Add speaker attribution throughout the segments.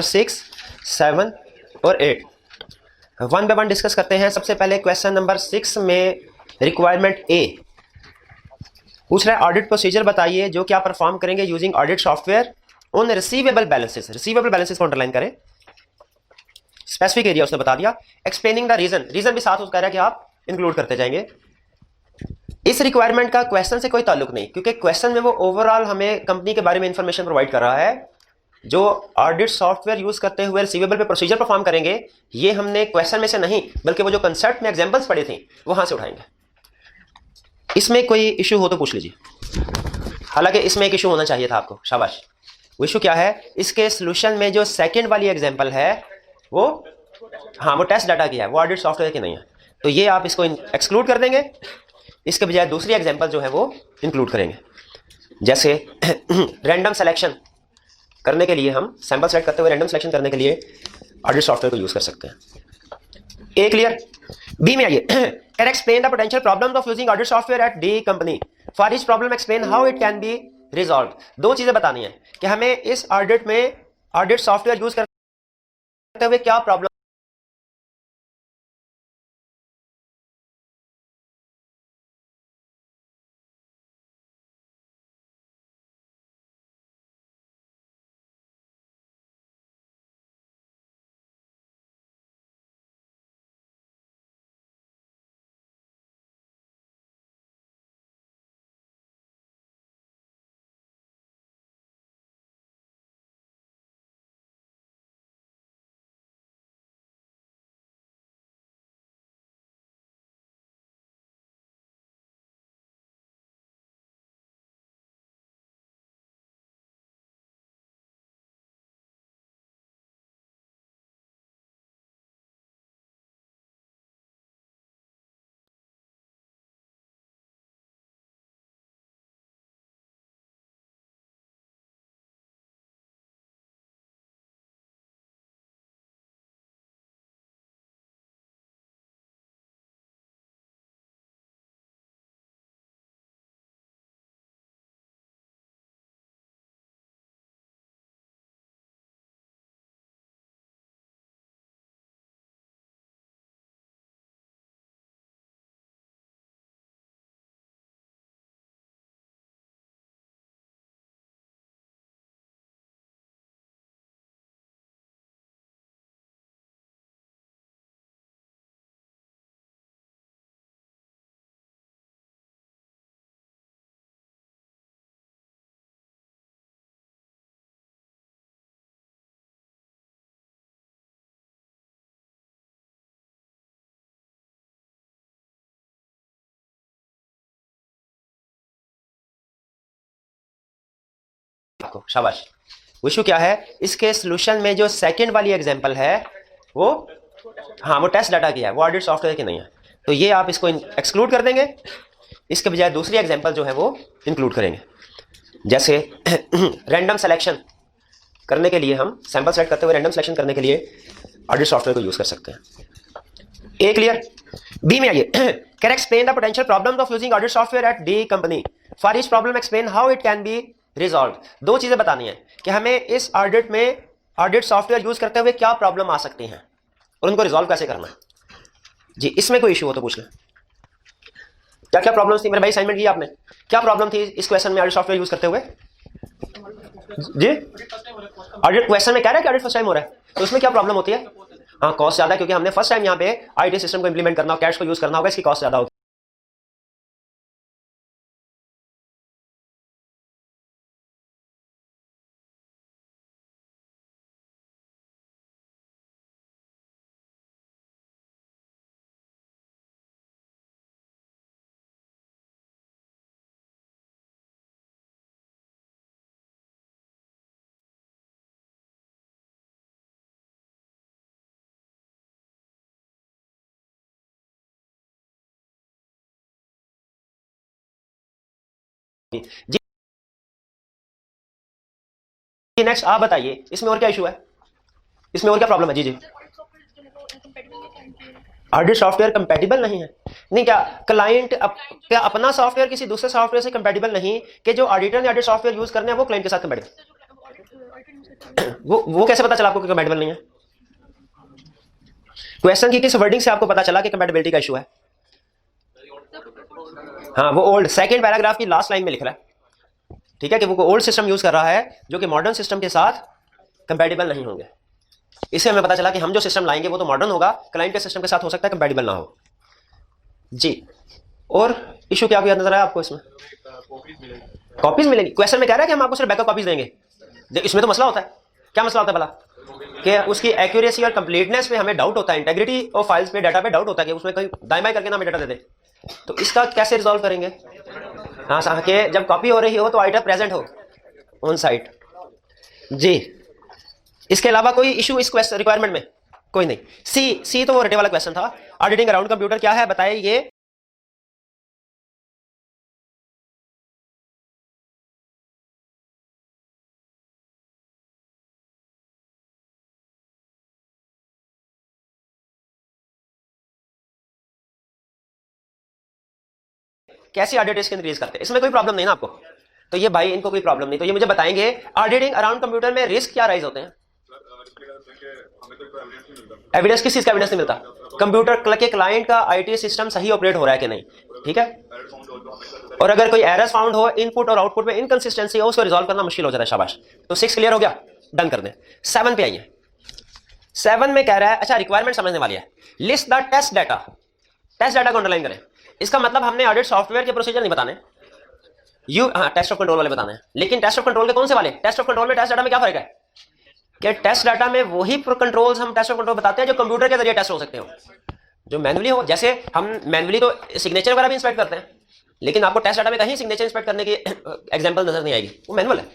Speaker 1: 6, 7 और 8 one by one discuss करते हैं। सबसे पहले क्वेश्चन नंबर 6 में रिक्वायरमेंट ए पूछ रहा है, ऑडिट प्रोसीजर बताइए जो कि आप परफॉर्म करेंगे using audit software on receivable balances. Receivable balances को अंडरलाइन करें। स्पेसिफिक एरिया उसने बता दिया। एक्सप्लेनिंग द रीजन भी साथ उसका कह रहा है कि आप इंक्लूड करते जाएंगे। इस रिक्वायरमेंट का क्वेश्चन से कोई ताल्लुक नहीं, क्योंकि क्वेश्चन में वो ओवरऑल हमें कंपनी के बारे में इंफॉर्मेशन प्रोवाइड कर रहा है। जो ऑडिट सॉफ्टवेयर यूज करते हुए रिसीवेबल पे प्रोसीजर परफॉर्म करेंगे, ये हमने क्वेश्चन में से नहीं बल्कि वो जो कंसेप्ट में एग्जांपल्स पढ़े थे वहां से उठाएंगे। इसमें कोई इशू हो तो पूछ लीजिए। हालांकि इसमें एक इशू होना चाहिए था आपको, शाबाश। वो इशू क्या है? इसके सोल्यूशन में जो सेकंड वाली एग्जांपल है वो टेस्ट डाटा की है, वो ऑडिट सॉफ्टवेयर की नहीं है। तो ये आप इसको एक्सक्लूड कर देंगे। इसके बजाय दूसरी एग्जांपल जो है वो इंक्लूड करेंगे। जैसे रैंडम सिलेक्शन करने के लिए, हम सैंपल सेलेक्ट करते हुए रैंडम सिलेक्शन करने के लिए ऑडिट सॉफ्टवेयर को यूज कर सकते हैं। ए क्लियर? बी में आइए। Can explain the potential problems of using audit software at the company. For each problem explain how it can be resolve. दो चीजें बतानी है कि हमें इस ऑडिट में ऑडिट सॉफ्टवेयर यूज करते हुए क्या प्रॉब्लम आपको, शाबाश। इशू क्या है? इसके सोल्यूशन में जो सेकंड वाली एग्जांपल है वो टेस्ट डाटा की है, वो ऑडिट सॉफ्टवेयर की नहीं है। तो ये आप इसको एक्सक्लूड कर देंगे। इसके बजाय दूसरी एग्जांपल जो है वो इंक्लूड करेंगे। जैसे रैंडम सिलेक्शन करने के लिए, हम सैंपल सेलेक्ट करते हुए रैंडम सिलेक्शन करने के लिए ऑडिट सॉफ्टवेयर को यूज कर सकते हैं। ए क्लियर? बी में आइए। Can explain the potential problems of using audit software at the company. For each problem explain how it can be resolve. दो चीजें बतानी है कि हमें इस ऑडिट में ऑडिट सॉफ्टवेयर यूज करते हुए क्या प्रॉब्लम आ सकती हैं और उनको रिजॉल्व कैसे करना है। जी, इसमें कोई इशू हो तो पूछ लें। क्या क्या प्रॉब्लम्स थी मेरे भाई? असाइनमेंट किया आपने? क्या प्रॉब्लम थी इस क्वेश्चन में ऑडिट सॉफ्टवेयर यूज करते हुए? जी, ऑडिट क्वेश्चन में कह रहा है कि ऑडिट फर्स्ट टाइम हो रहा है, तो उसमें क्या प्रॉब्लम होती है? कॉस्ट ज्यादा, क्योंकि हमने फर्स्ट टाइम यहाँ पे आईटी सिस्टम को इंप्लीमेंट करना, कैश को यूज करना होगा, इसकी कॉस्ट ज्यादा होगी। जी, नेक्स्ट आप बताइए, इसमें और क्या इशू है? इसमें और क्या प्रॉब्लम है? जी जी, ऑडिट सॉफ्टवेयर कंपैटिबल नहीं है। नहीं, क्या क्लाइंट क्या अपना सॉफ्टवेयर किसी दूसरे सॉफ्टवेयर से कंपैटिबल नहीं कि जो ऑडिटर ने ऑडिट सॉफ्टवेयर यूज करना है वो क्लाइंट के साथ कंपैटिबल? वो कैसे पता चला आपको कि कंपैटिबल नहीं है? क्वेश्चन की किस वर्डिंग से आपको पता चला कि कंपैटिबिलिटी का इशू है? हाँ, वो ओल्ड सेकंड पैराग्राफ की लास्ट लाइन में लिख रहा है, ठीक है, कि वो ओल्ड सिस्टम यूज कर रहा है जो कि मॉडर्न सिस्टम के साथ कंपैटिबल नहीं होंगे। इससे हमें पता चला कि हम जो सिस्टम लाएंगे वो तो मॉडर्न होगा, क्लाइंट के सिस्टम के साथ हो सकता है कंपैटिबल ना हो। जी, और इशू क्या नजर आया आपको इसमें? कॉपीज मिलेंगी। क्वेश्चन में कह रहा है कि हम आपको सिर्फ बैकअप कॉपीज देंगे। इसमें तो मसला होता है, क्या मसला होता है भला? कि उसकी एक्यूरेसी और कंप्लीटनेस पे हमें डाउट होता है, इंटेग्रिटी और फाइल्स पे, डाटा पे डाउट होता है कि उसमें कहीं दाएं बाएं करके ना हमें डाटा दे दे। तो इसका कैसे रिजॉल्व करेंगे? हाँ, कि जब कॉपी हो रही हो तो आइटर प्रेजेंट हो ऑन साइट। जी, इसके अलावा कोई इशू इस क्वेश्चन रिक्वायरमेंट में? कोई नहीं। सी तो वो रटे वाला क्वेश्चन था। ऑडिटिंग अराउंड कंप्यूटर क्या है बताइए? ये कैसे ऑडिट रिस्क इंक्रीज करते हैं? इसमें कोई प्रॉब्लम नहीं ना आपको? तो ये भाई इनको कोई प्रॉब्लम नहीं, तो ये मुझे बताएंगे ऑडिटिंग अराउंड कंप्यूटर में रिस्क क्या राइज होते हैं? एविडेंस किस चीज का एविडेंस नहीं मिलता? कंप्यूटर के क्लाइंट का आईटी सिस्टम सही ऑपरेट हो रहा है कि नहीं, ठीक है। और अगर कोई एरर्स फाउंड हो, इनपुट और आउटपुट में इनकंसिस्टेंसी हो, उसको रिजॉल्व करना मुश्किल हो जाता है। शाबाश, तो 6 क्लियर हो गया, डन कर दें। 7 पे आइए। 7 में कह रहा है, अच्छा रिक्वायरमेंट समझने वाली है। List the test data. Test data को अंडरलाइन करें। इसका मतलब हमने ऑडिट सॉफ्टवेयर के प्रोसीजर नहीं बताने, टेस्ट ऑफ कंट्रोल वाले बताने हैं। लेकिन टेस्ट ऑफ कंट्रोल के कौन से वाले? टेस्ट ऑफ कंट्रोल में टेस्ट डाटा में क्या फर्क है? कि टेस्ट डाटा में वही कंट्रोल्स हम टेस्ट ऑफ कंट्रोल बताते हैं जो कंप्यूटर के जरिए टेस्ट हो सकते हो, जो मैनुअली हो। जैसे हम मैनुअली तो सिग्नेचर वगैरह भी इंस्पेक्ट करते हैं, लेकिन आपको टेस्ट डाटा में कहीं सिग्नेचर इंस्पेक्ट करने की एग्जांपल नजर नहीं आएगी, वो मैनुअल है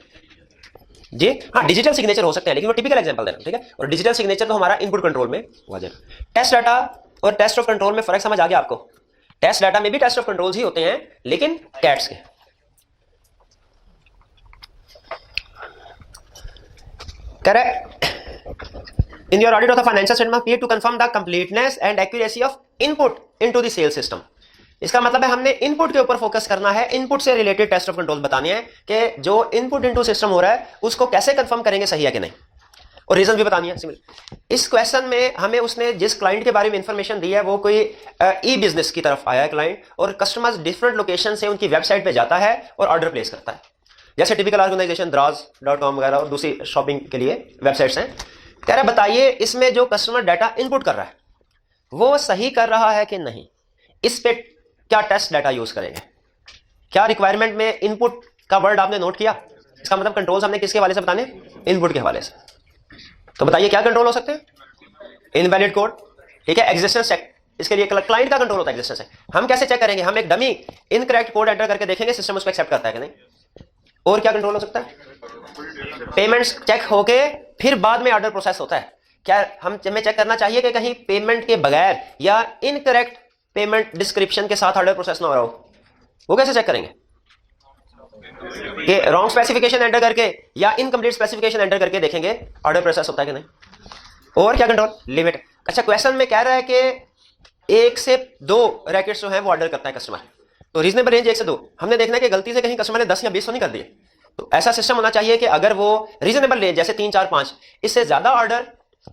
Speaker 1: जी। हाँ, डिजिटल सिग्नेचर हो सकते हैं, लेकिन वो टिपिकल एग्जांपल दे रहा हूं, ठीक है। और डिजिटल सिग्नेचर तो हमारा इनपुट कंट्रोल में हो जाएगा। टेस्ट डाटा और टेस्ट ऑफ कंट्रोल में फर्क समझ आ गया आपको? टेस्ट डाटा में भी टेस्ट ऑफ कंट्रोल्स ही होते हैं, लेकिन कैट्स के। Correct. In your audit of the financial statement appear to confirm the completeness and accuracy of input into the sales system. इसका मतलब है हमने इनपुट के ऊपर फोकस करना है, इनपुट से रिलेटेड टेस्ट ऑफ कंट्रोल बताने हैं कि जो इनपुट इनटू सिस्टम हो रहा है उसको कैसे कंफर्म करेंगे सही है कि नहीं, और रीजन भी बतानी है। सिंपल इस क्वेश्चन में हमें उसने जिस क्लाइंट के बारे में इंफॉर्मेशन दी है वो कोई ई बिजनेस की तरफ आया है क्लाइंट, और कस्टमर्स डिफरेंट लोकेशन से उनकी वेबसाइट पे जाता है और ऑर्डर प्लेस करता है। जैसे टिपिकल ऑर्गेनाइजेशन Draws.com वगैरह और दूसरी शॉपिंग के लिए वेबसाइट्स हैं। कह रहा बताइए इसमें जो कस्टमर डाटा इनपुट कर रहा है वो सही कर रहा है कि नहीं, इस पे क्या टेस्ट डाटा यूज करेंगे। क्या रिक्वायरमेंट में इनपुट का वर्ड आपने नोट किया? इसका मतलब कंट्रोल्स हमने किसके हवाले से बताने? इनपुट के हवाले से। तो बताइए क्या कंट्रोल हो सकते हैं? इनवैलिड कोड, ठीक है। एग्जिस्टेंस चेक, इसके लिए क्लाइंट का कंट्रोल होता है एग्जिस्टेंस चेक। हम कैसे चेक करेंगे? हम एक डमी इनकरेक्ट कोड एंटर करके देखेंगे सिस्टम उसको एक्सेप्ट करता है कि नहीं। और क्या कंट्रोल हो सकता है? पेमेंट्स चेक होके फिर बाद में ऑर्डर प्रोसेस होता है। क्या हमें चेक करना चाहिए कि कहीं पेमेंट के बगैर या इनकरेक्ट पेमेंट डिस्क्रिप्शन के साथ ऑर्डर प्रोसेस ना हो रहा हो? वो कैसे चेक करेंगे? कि रॉन्ग स्पेसिफिकेशन एंटर करके या इनकम्प्लीट स्पेसिफिकेशन एंटर करके देखेंगे ऑर्डर प्रोसेस होता है कि नहीं। और क्या कंट्रोल? लिमिट। अच्छा, क्वेश्चन में कह रहा है कि 1 से 2 रैकेट्स जो है वो ऑर्डर करता है कस्टमर, तो रीजनेबल रेंज 1 से 2। हमने देखना है कि गलती से कहीं कस्टमर ने 10 या 20 तो नहीं कर दिए। तो ऐसा सिस्टम होना चाहिए कि अगर वो रीजनेबल रेंज जैसे 3, 4, 5 इससे ज्यादा ऑर्डर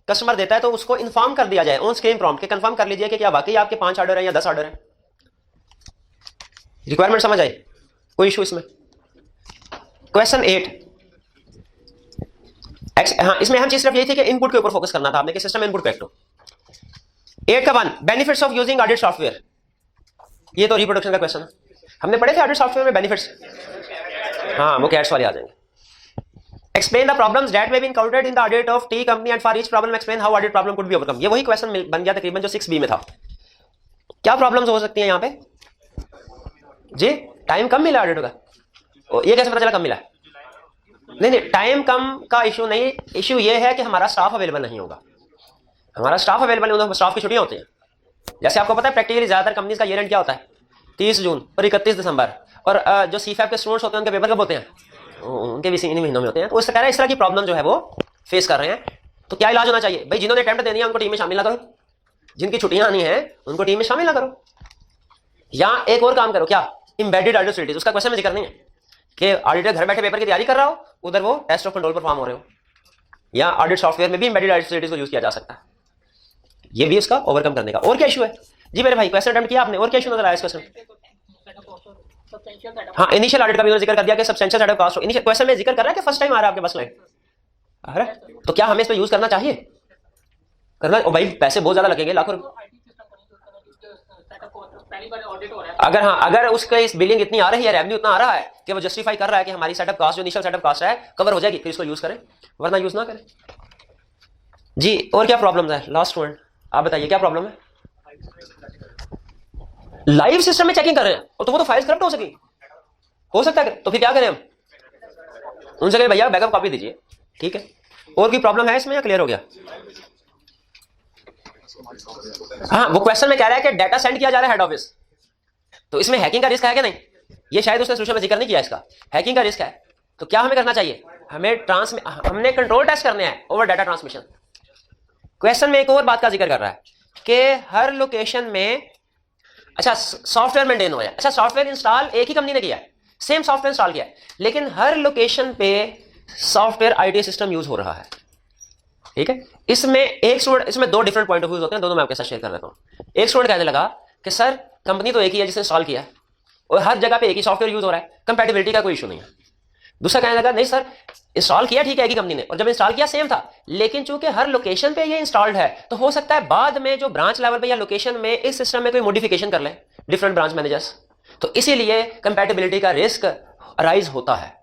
Speaker 1: कस्टमर देता है तो उसको इन्फॉर्म कर दिया जाए ऑन स्क्रीन प्रॉम्प्ट के, कंफर्म कर लीजिए कि क्या वाकई आपके 5 ऑर्डर है या 10 ऑर्डर है। रिक्वायरमेंट समझ आई? कोई इशू इसमें? क्वेश्चन 8। हाँ, इसमें हम चीज सिर्फ यही थी कि इनपुट के ऊपर फोकस करना था आपने कि सिस्टम इनपुट करेक्ट हो। 8 का 1 benefits of using audit software. ये तो रिप्रोडक्शन का क्वेश्चन है, हमने पढ़े थे ऑडिट सॉफ्टवेयर में बेनिफिट्स। हाँ, वो कैट्स वाले आ जाएंगे। Explain the problems that may be encountered in the audit of T company and for each problem explain how audit problem could be overcome. ये वही क्वेश्चन बन गया तकरीबन जो 6B में था। क्या प्रॉब्लम्स हो सकती हैं यहाँ पे जी? टाइम कम मिला ऑडिट का, ये कैसे पता चला कम मिला? नहीं, टाइम कम का इशू नहीं, इशू ये है कि हमारा स्टाफ अवेलेबल नहीं होगा। हमारा स्टाफ अवेलेबल नहीं होगा, स्टाफ की छुट्टियां होती हैं। जैसे आपको पता है प्रैक्टिकली ज्यादातर कंपनीज का ईयर एंड क्या होता है? 30 जून और 31 दिसंबर। और जो CFAP के स्टूडेंट्स होते हैं उनके पेपर कब होते हैं? उनके भी इन्हीं महीनों में होते हैं। तो इससे कह रहा है इस तरह की प्रॉब्लम जो है वो फेस कर रहे हैं। तो क्या इलाज होना चाहिए? भाई जिन्होंने अटेम्प्ट देनी है उनको टीम में शामिल ना करो, जिनकी छुट्टियां आनी है उनको टीम में शामिल ना करो, या एक और काम करो, क्या? Embedded audit facilities. उसका क्वेश्चन में जिक्र नहीं है कि ऑडिटर घर बैठे पेपर की तैयारी कर रहा हो, उधर वो टेस्ट ऑफ कंट्रोल परफॉर्म हो रहे हो। या ऑडिट सॉफ्टवेयर में भी एम्बेडेड फैसिलिटीज को यूज किया जा सकता है। ये भी उसका ओवरकम करने का। और क्या इशू है जी मेरे भाई, क्वेश्चन अटेम्प्ट किया आपने, और क्या इशू नजर आया इस क्वेश्चन? हाँ, इनिशियल ऑडिट का भी जिक्र कर दिया कि substantial setup cost. Initial question में जिक्र कर रहा है कि फर्स्ट टाइम आ रहा है आपके पास लाइन, अरे तो क्या हमें इस पर यूज करना चाहिए? करना। और भाई पैसे बहुत ज्यादा लगेंगे, लाखों रुपए। अगर हाँ, अगर उसका इस बिलिंग इतनी आ रही है, रेवेन्यू इतना आ रहा है कि वो जस्टिफाई कर रहा है कि हमारी सेटअप कॉस्ट, जो इनिशियल सेटअप कॉस्ट है, कवर हो जाएगी, फिर इसको यूज करें, वरना यूज ना करें जी। और क्या प्रॉब्लम है? लास्ट स्टूडेंट आप बताइए क्या प्रॉब्लम है? लाइव सिस्टम में चेकिंग कर रहे हैं, और तो वो तो फाइल्स करप्ट हो सकता है, तो फिर क्या करें हम? उनसे कहें भैया बैकअप कॉपी दीजिए, ठीक है। और भी प्रॉब्लम है इसमें या क्लियर हो गया? हाँ, वो क्वेश्चन में कह रहा है कि डाटा सेंड किया जा रहा है हेड ऑफिस, तो इसमें हैकिंग का रिस्क है कि नहीं? ये शायद उसने सोल्यूशन में जिक्र नहीं किया इसका, हैकिंग का रिस्क है। तो क्या हमें करना चाहिए? हमने कंट्रोल टेस्ट करने हैं ओवर डाटा ट्रांसमिशन। क्वेश्चन में एक और बात का जिक्र कर रहा है कि हर लोकेशन में, अच्छा सॉफ्टवेयर मेंटेन हो जाए, अच्छा सॉफ्टवेयर इंस्टॉल एक ही कंपनी ने किया है, सेम सॉफ्टवेयर इंस्टॉल किया है, लेकिन हर लोकेशन पे सॉफ्टवेयर आईटी सिस्टम यूज हो रहा है, ठीक है। इसमें दो डिफरेंट पॉइंट ऑफ व्यूज होते हैं, दोनों मैं आपके साथ शेयर कर लेता हूं। एक स्टूडेंट कहने लगा कि सर कंपनी तो एक ही है जिसने इंस्टॉल किया है, और हर जगह पे एक ही सॉफ्टवेयर यूज हो रहा है, कंपैटिबिलिटी का कोई इशू नहीं है। दूसरा कहने लगा नहीं सर, इंस्टॉल किया ठीक है एक ही कंपनी ने, और जब इंस्टॉल किया सेम था, लेकिन चूंकि हर लोकेशन पे ये इंस्टॉल्ड है, तो हो सकता है बाद में जो ब्रांच लेवल पे या लोकेशन में इस सिस्टम में कोई मॉडिफिकेशन कर ले डिफरेंट ब्रांच मैनेजर्स, तो इसीलिए कंपैटिबिलिटी का रिस्क अराइज होता है।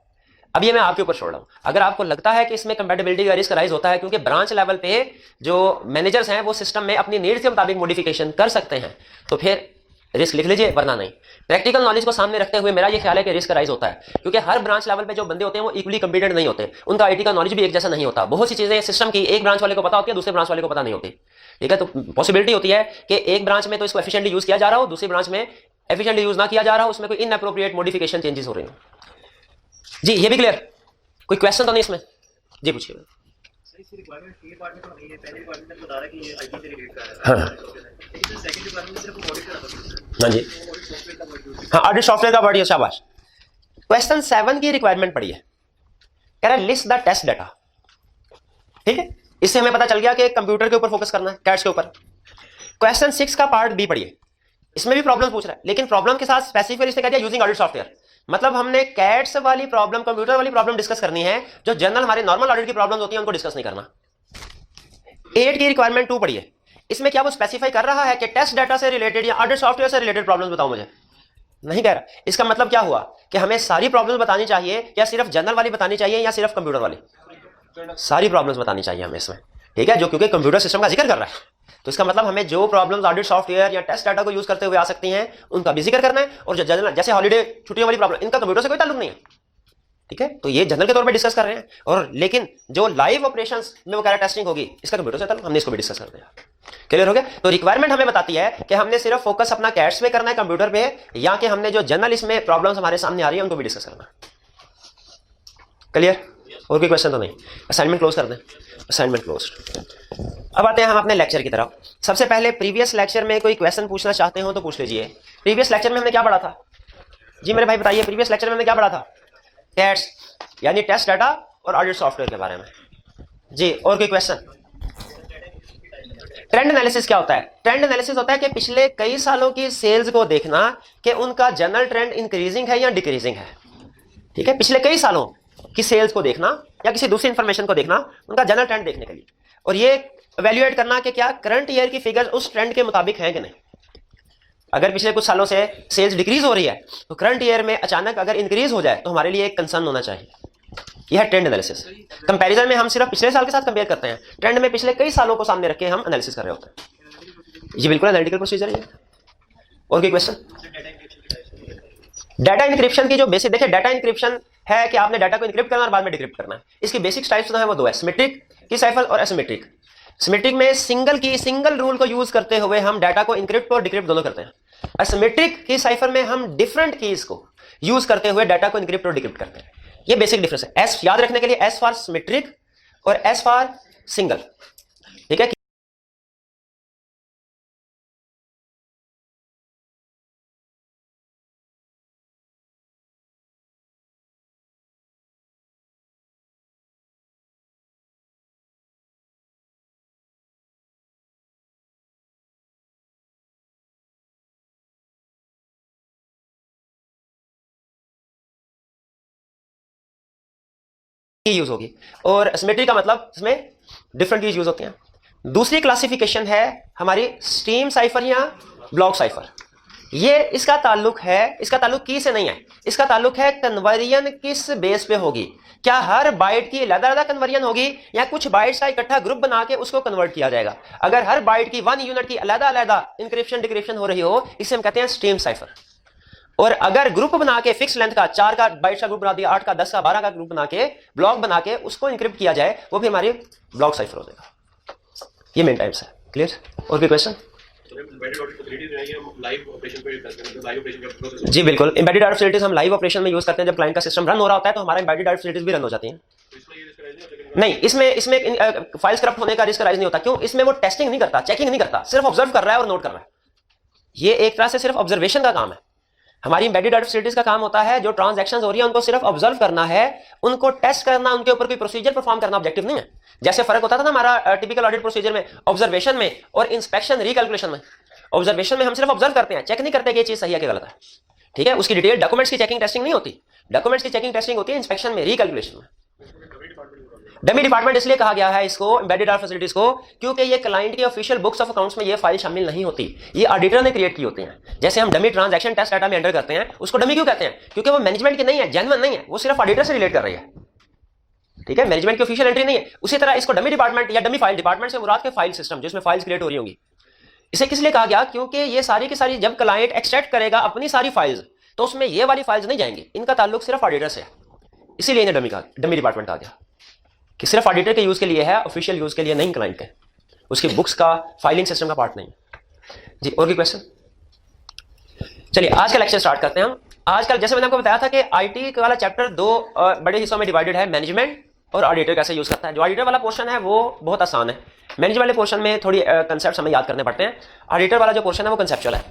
Speaker 1: अब ये मैं आपके ऊपर छोड़ रहा हूं, अगर आपको लगता है कि इसमें कंपैटिबिलिटी का रिस्क राइज होता है क्योंकि ब्रांच लेवल पे जो मैनेजर्स हैं वो सिस्टम में अपनी नीड्स के मुताबिक मॉडिफिकेशन कर सकते हैं, तो फिर रिस्क लिख लीजिए, वरना नहीं। प्रैक्टिकल नॉलेज को सामने रखते हुए मेरा ये ख्याल है कि रिस्क राइज होता है, क्योंकि हर ब्रांच लेवल पे जो बंदे होते हैं वो इक्वली कंपिटेंट नहीं होते, उनका आईटी का नॉलेज भी एक जैसा नहीं होता। बहुत सी चीजें सिस्टम की एक ब्रांच वाले को पता होती है, दूसरे ब्रांच वाले को पता नहीं होती, ठीक है। तो पॉसिबिलिटी होती है कि एक ब्रांच में तो इसको एफिशिएंटली यूज किया जा रहा हो, दूसरी ब्रांच में एफिशिएंटली यूज ना किया जा रहा हो, उसमें कोई इनएप्रोप्रिएट मॉडिफिकेशन चेंजेस हो रहे हो जी। ये भी क्लियर? कोई क्वेश्चन तो नहीं इसमें जी? पूछिए। हाँ हाँ जी, हाँ ऑडिट सॉफ्टवेयर का वर्ड, शाबाश। क्वेश्चन 7 की रिक्वायरमेंट पड़ी है, कह रहा है लिस्ट द टेस्ट डाटा, ठीक है। इससे हमें पता चल गया कि कंप्यूटर के ऊपर फोकस करना है, कैट्स के ऊपर। क्वेश्चन 6 का पार्ट बी पढ़िए, इसमें भी प्रॉब्लम पूछ रहा है, लेकिन प्रॉब्लम के साथ स्पेसिफिक इसने कह दिया यूजिंग ऑडिट सॉफ्टवेयर। मतलब हमने कैट्स वाली प्रॉब्लम, कंप्यूटर वाली प्रॉब्लम डिस्कस करनी है, जो जनरल हमारे नॉर्मल ऑडिट की प्रॉब्लम होती है उनको डिस्कस नहीं करना। 8 की रिक्वायरमेंट 2 पढ़िए, इसमें क्या वो स्पेसिफाई कर रहा है कि टेस्ट डाटा से रिलेटेड या ऑडिट सॉफ्टवेयर से रिलेटेड प्रॉब्लम्स बताओ मुझे? नहीं कह रहा। इसका मतलब क्या हुआ कि हमें सारी प्रॉब्लम्स बतानी चाहिए, या सिर्फ जनरल वाली बतानी चाहिए, या सिर्फ कंप्यूटर वाली? सारी प्रॉब्लम्स बतानी चाहिए हमें इसमें, ठीक है, जो क्योंकि कंप्यूटर सिस्टम का जिक्र कर रहा है। तो इसका मतलब हमें जो प्रॉब्लम्स ऑडिट सॉफ्टवेयर या टेस्ट डाटा को यूज करते हुए आ सकती हैं उनका भी जिक्र करना है, और जो जनरल जैसे हॉलीडे छुट्टियों वाली प्रॉब्लम, इनका कंप्यूटर से कोई ताल्लुक नहीं है, ठीक है। तो ये जनरल के तौर पे डिस्कस कर रहे हैं, और लेकिन जो लाइव ऑपरेशंस में वो कह रहा है टेस्टिंग होगी, इसका कंप्यूटर से ताल्लुक, हमने इसको भी डिस्कस कर दिया। क्लियर हो गया? तो रिक्वायरमेंट हमें बताती है कि हमने सिर्फ फोकस अपना कैट्स पे करना है, कंप्यूटर पे, या कि हमने जो जनरल इसमें प्रॉब्लम्स हमारे सामने आ रही है उनको भी डिस्कस करना है। क्लियर? और कोई क्वेश्चन तो नहीं? असाइनमेंट क्लोज कर दें। Assignment close. अब आते हैं हम अपने लेक्चर की तरफ। सबसे पहले प्रीवियस लेक्चर में कोई क्वेश्चन पूछना चाहते हो तो पूछ लीजिए। प्रीवियस लेक्चर में हमने क्या पढ़ा था जी मेरे भाई? बताइए, प्रीवियस लेक्चर में हमने क्या पढ़ा था? कैट्स यानी टेस्ट डाटा और ऑडिट सॉफ्टवेयर के बारे में जी। और कोई क्वेश्चन? ट्रेंड एनालिसिस क्या होता है? ट्रेंड एनालिसिस होता है कि पिछले कई सालों की सेल्स को देखना कि उनका जनरल ट्रेंड इंक्रीजिंग है या डिक्रीजिंग है, ठीक है। पिछले कई सालों की सेल्स को देखना या किसी दूसरी इंफॉर्मेशन को देखना, उनका जनरल ट्रेंड देखने के लिए, और ये इवैल्यूएट करना कि क्या करंट ईयर की फिगर्स उस ट्रेंड के मुताबिक है कि नहीं। अगर पिछले कुछ सालों से सेल्स डिक्रीज हो रही है, तो करंट ईयर में अचानक अगर इंक्रीज हो जाए तो हमारे लिए एक कंसर्न होना चाहिए। यह है ट्रेंड एनालिसिस। कंपैरिजन में हम सिर्फ पिछले साल के साथ कंपेयर करते हैं, ट्रेंड में पिछले कई सालों को सामने रख के हम एनालिसिस कर रहे होते हैं। ये बिल्कुल एनालिटिकल प्रोसीजर है। और कोई क्वेश्चन? डाटा इंक्रिप्शन की जो बेसिक, देखिए डाटा इंक्रिप्शन है कि आपने डाटा को इंक्रिप्ट करना और बाद में डिक्रिप्ट करना है। इसकी बेसिक टाइप्स जो है वो दो है, सिमेट्रिक की साइफर और एसिमेट्रिक। सिमेट्रिक में सिंगल रूल को यूज करते हुए हम डाटा को इंक्रिप्ट और डिक्रिप्ट दोनों करते हैं। एसिमेट्रिक की साइफर में हम डिफरेंट कीज को यूज करते हुए डाटा को इंक्रिप्ट और डिक्रिप्ट करते हैं। ये बेसिक डिफरेंस है। एस याद रखने के लिए, एस फॉर सिमेट्रिक और एस फॉर सिंगल, ठीक है। की यूज होगी, और सिमेट्री का मतलब इसमें डिफरेंट कीज यूज होती हैं। दूसरी क्लासिफिकेशन है हमारी स्ट्रीम साइफर या ब्लॉक साइफर। ये इसका ताल्लुक की से नहीं है, इसका ताल्लुक है कन्वर्जन किस बेस पे होगी। क्या हर बाइट की अलग-अलग कन्वर्जन होगी या कुछ बाइट्स का इकट्ठा ग्रुप बना के उसको कन्वर्ट किया जाएगा। अगर हर बाइट की 1 यूनिट की अलग-अलग इंक्रिप्शन डिक्रिप्शन हो रही हो, इसे हम कहते हैं स्ट्रीम साइफर। और अगर ग्रुप बना के फिक्स लेंथ का 4 का बाइट्स का ग्रुप बना दिया, 8 का, 10 का, 12 का ग्रुप बना के ब्लॉक बना के उसको इंक्रिप्ट किया जाए, वो भी हमारी ब्लॉक साइफर हो जाएगा। ये मेन टाइप्स है। क्लियर? और भी क्वेश्चन? जी बिल्कुल, एम्बेडेड डाटा फैसिलिटीज हम लाइव ऑपरेशन में यूज करते हैं। जब क्लाइंट का सिस्टम रन हो रहा होता है तो हमारा एम्बेडेड डाटा फैसिलिटीज भी रन हो जाती हैं। नहीं, इसमें फाइल्स करप्ट होने का रिस्क राइज नहीं होता। क्यों? इसमें वो टेस्टिंग नहीं करता, चेकिंग नहीं करता, सिर्फ ऑब्जर्व कर रहा है और नोट कर रहा है। ये एक तरह से सिर्फ ऑब्जर्वेशन का काम है। हमारी एम्बेडेड डाटा फैसिलिटीज का काम होता है जो ट्रांजैक्शंस हो रही है उनको सिर्फ ऑब्जर्व करना है, उनको टेस्ट करना, उनके ऊपर कोई प्रोसीजर परफॉर्म करना ऑब्जेक्टिव नहीं है। जैसे फर्क होता था ना हमारा टिपिकल ऑडिट प्रोसीजर में, ऑब्जर्वेशन में और इंस्पेक्शन रिकैलकुलेशन में। ऑब्जर्वेशन में हम सिर्फ ऑब्जर्व करते हैं, चेक नहीं करते कि ये चीज सही है कि गलत है। ठीक है, उसकी डिटेल डॉक्यूमेंट्स की चेकिंग टेस्टिंग नहीं होती। डॉक्यूमेंट्स की चेकिंग टेस्टिंग होती है इंस्पेक्शन में, रिकैलकुलेशन में। डमी डिपार्टमेंट इसलिए कहा गया है इसको एम्बेडेड डाटा फैसिलिटीज को, क्योंकि ये क्लाइंट की ऑफिशियल बुक्स ऑफ अकाउंट्स में ये फाइल शामिल नहीं होती, ये ऑडिटर ने क्रिएट की होती हैं। जैसे हम डमी ट्रांजैक्शन टेस्ट डाटा में एंटर करते हैं, उसको डमी क्यों कहते हैं? क्योंकि वो मैनेजमेंट की नहीं है, जेन्युइन नहीं है, वो सिर्फ ऑडिटर से रिलेट कर रही है। ठीक है, मैनेजमेंट की ऑफिशियल एंट्री नहीं है। उसी तरह इसको डमी डिपार्टमेंट या डमी फाइल, डिपार्टमेंट से मुराद के फाइल सिस्टम जिसमें फाइल्स क्रिएट हो रही होंगी, इसे किस लिए कहा गया? क्योंकि ये सारी की सारी जब क्लाइंट एक्सट्रैक्ट करेगा अपनी सारी फाइल्स, तो उसमें ये वाली फाइल्स नहीं जाएंगी, इनका ताल्लुक सिर्फ ऑडिटर से है। इसीलिए इन्हें डमी डिपार्टमेंट कहा गया कि सिर्फ ऑडिटर के यूज के लिए है, ऑफिशियल यूज के लिए नहीं, क्लाइंट के उसकी बुक्स का फाइलिंग सिस्टम का पार्ट नहीं। जी, और भी क्वेश्चन? चलिए आज का लेक्चर स्टार्ट करते हैं हम। आजकल जैसे मैंने आपको बताया था कि आईटी वाला चैप्टर 2 बड़े हिस्सों में डिवाइडेड है, मैनेजमेंट और ऑडिटर कैसे यूज करता है। जो ऑडिटर वाला पोर्शन है वो बहुत आसान है, मैनेजमेंट वाले पोर्शन में थोड़ी कंसेप्ट हमें याद करने पड़ते हैं। ऑडिटर वाला जो पोर्शन है वो कंसेप्चुअल है।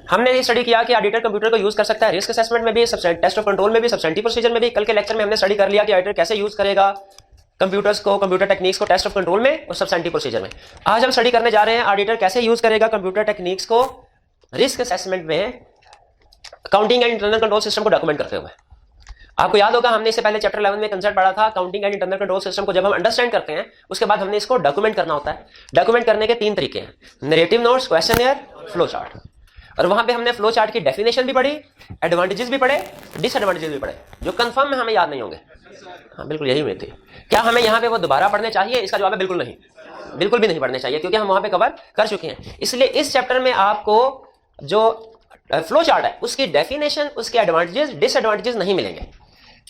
Speaker 1: हमने ये स्टडी किया कि ऑडिटर कंप्यूटर को यूज कर सकता है रिस्क असेसमेंट में भी, टेस्ट ऑफ कंट्रोल में भी, सब्सटेंटिव प्रोसीजर में भी। कल के लेक्चर में हमने स्टडी कर लिया कि ऑडिटर कैसे यूज करेगा कंप्यूटर्स को, कंप्यूटर टेक्निक्स को टेस्ट ऑफ कंट्रोल में और सब्सटेंटिव प्रोसीजर में। आज हम स्टडी करने जा रहे हैं ऑडिटर कैसे यूज करेगा कंप्यूटर टेक्निक्स को रिस्क असेसमेंट में, accounting and internal control system को डॉक्यूमेंट करते हुए। आपको याद होगा हमने इससे पहले चैप्टर 11 में कंसेप्ट पढ़ा था, accounting and internal control system को जब हम अंडरस्टैंड करते हैं उसके बाद हमने इसको डॉक्यूमेंट करना होता है। डॉक्यूमेंट करने के 3 तरीके हैं, नरेटिव नोट्स, क्वेश्चनएयर, फ्लो चार्ट। और वहां पे हमने फ्लो चार्ट की डेफिनेशन भी पढ़ी, एडवांटेजेस भी पढ़े, डिसएडवांटेजेस भी पढ़े, जो कंफर्म में हमें याद नहीं होंगे। हाँ बिल्कुल यही उम्मीद थी। क्या हमें यहाँ पे वो दोबारा पढ़ने चाहिए? इसका जवाब है बिल्कुल नहीं, बिल्कुल भी नहीं पढ़ने चाहिए, क्योंकि हम वहां पे कवर कर चुके हैं। इसलिए इस चैप्टर में आपको जो फ्लो चार्ट है उसकी डेफिनेशन, उसके एडवांटेजेस डिसएडवांटेजेस नहीं मिलेंगे,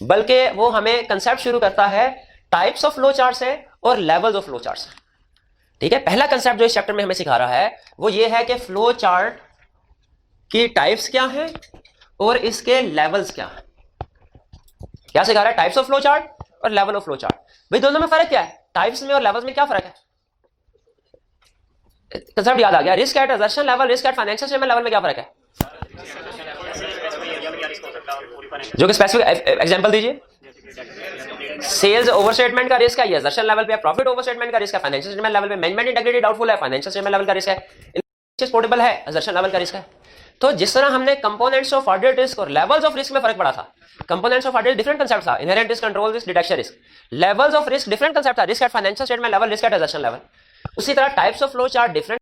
Speaker 1: बल्कि वो हमें कंसेप्ट शुरू करता है टाइप्स ऑफ फ्लो चार्ट से और लेवल्स ऑफ फ्लो चार्ट से। ठीक है, पहला कंसेप्ट जो इस चैप्टर में हमें सिखा रहा है वो ये है कि फ्लो चार्ट की टाइप्स क्या है और इसके लेवल्स क्या है। क्या सिखा रहा है? टाइप्स ऑफ फ्लो चार्ट और लेवल ऑफ फ्लो चार्ट। भाई दोनों में फर्क क्या है? टाइप्स में और लेवल्स में क्या फर्क है? कंसेप्ट याद आ गया? Risk at assertion level, risk at financial statement level में क्या फर्क है? जो कि स्पेसिफिक एग्जांपल दीजिए। सेल्स ओवरस्टेटमेंट का रिस्क है, ये असर्शन लेवल पे है। प्रॉफिट ओवरस्टेटमेंट का रिस्क है, फाइनेंशियल स्टेटमेंट लेवल पे। मैनेजमेंट इंटीग्रिटी डाउटफुल है, फाइनेंशियल स्टेटमेंट लेवल का रिस्क है। पोर्टेबल है, असर्शन लेवल का रिस्क है। तो जिस तरह हमने कंपोनेंट्स ऑफ ऑडिट रिस्क और लेवल्स ऑफ रिस्क में फर्क पड़ा था, components of audit different concept था, inherent risk, control risk, detection risk. Levels of risk different concept था, risk at financial statement level, risk at assertion level. उसी तरह types of flow chart different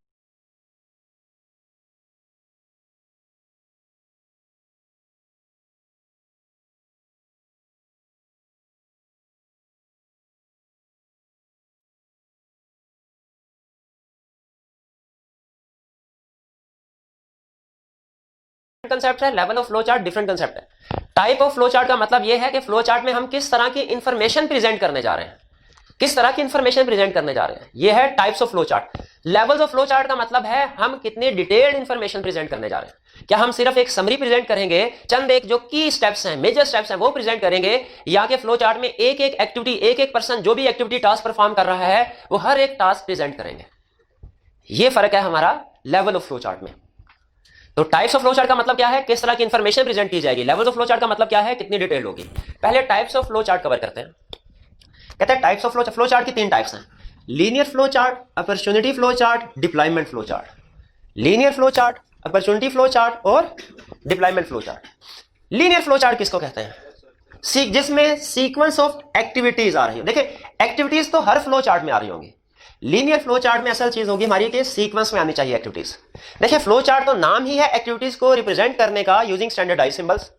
Speaker 1: concept है, level of flow chart different concept है। Type of flow chart का मतलब यह है कि फ्लो चार्ट में हम किस तरह की इंफॉर्मेशन प्रेजेंट करने जा रहे हैं, किस तरह की इंफॉर्मेशन प्रेजेंट करने जा रहे हैं, यह है types of flow chart. Levels of flow chart का मतलब है हम कितनी डिटेल्ड इंफॉर्मेशन प्रेजेंट करने जा रहे हैं। क्या हम सिर्फ एक समरी प्रेजेंट करेंगे, चंद एक जो की स्टेप्स हैं, मेजर स्टेप्स हैं वो प्रेजेंट करेंगे, या कि फ्लो चार्ट में एक एक एक्टिविटी, एक एक पर्सन जो भी एक्टिविटी टास्क परफॉर्म कर रहा है वो हर एक टास्क प्रेजेंट करेंगे। यह फर्क है हमारा लेवल ऑफ फ्लो चार्ट में। तो टाइप्स ऑफ फ्लो चार्ट का मतलब क्या है? किस तरह की इंफॉर्मेशन प्रेजेंट की जाएगी। लेवल्स ऑफ फ्लो चार्ट का मतलब क्या है? कितनी डिटेल होगी। पहले types of flow chart cover करते हैं। कहते हैं टाइप्स ऑफ फ्लो चार्ट की 3 टाइप्स हैं, linear flow chart, opportunity flow chart, deployment flow chart. Linear flow chart, opportunity flow chart और deployment flow chart. Linear flow chart किसको कहते हैं? जिसमें सीक्वेंस ऑफ एक्टिविटीज आ रही है। देखिए एक्टिविटीज तो हर फ्लो चार्ट में आ रही होंगी, लीनियर फ्लो चार्ट में असल चीज होगी हमारी कि सीक्वेंस में आनी चाहिए एक्टिविटीज। देखिए फ्लो चार्ट तो नाम ही है एक्टिविटीज को रिप्रेजेंट करने का यूजिंग स्टैंडर्डाइज सिंबल्स,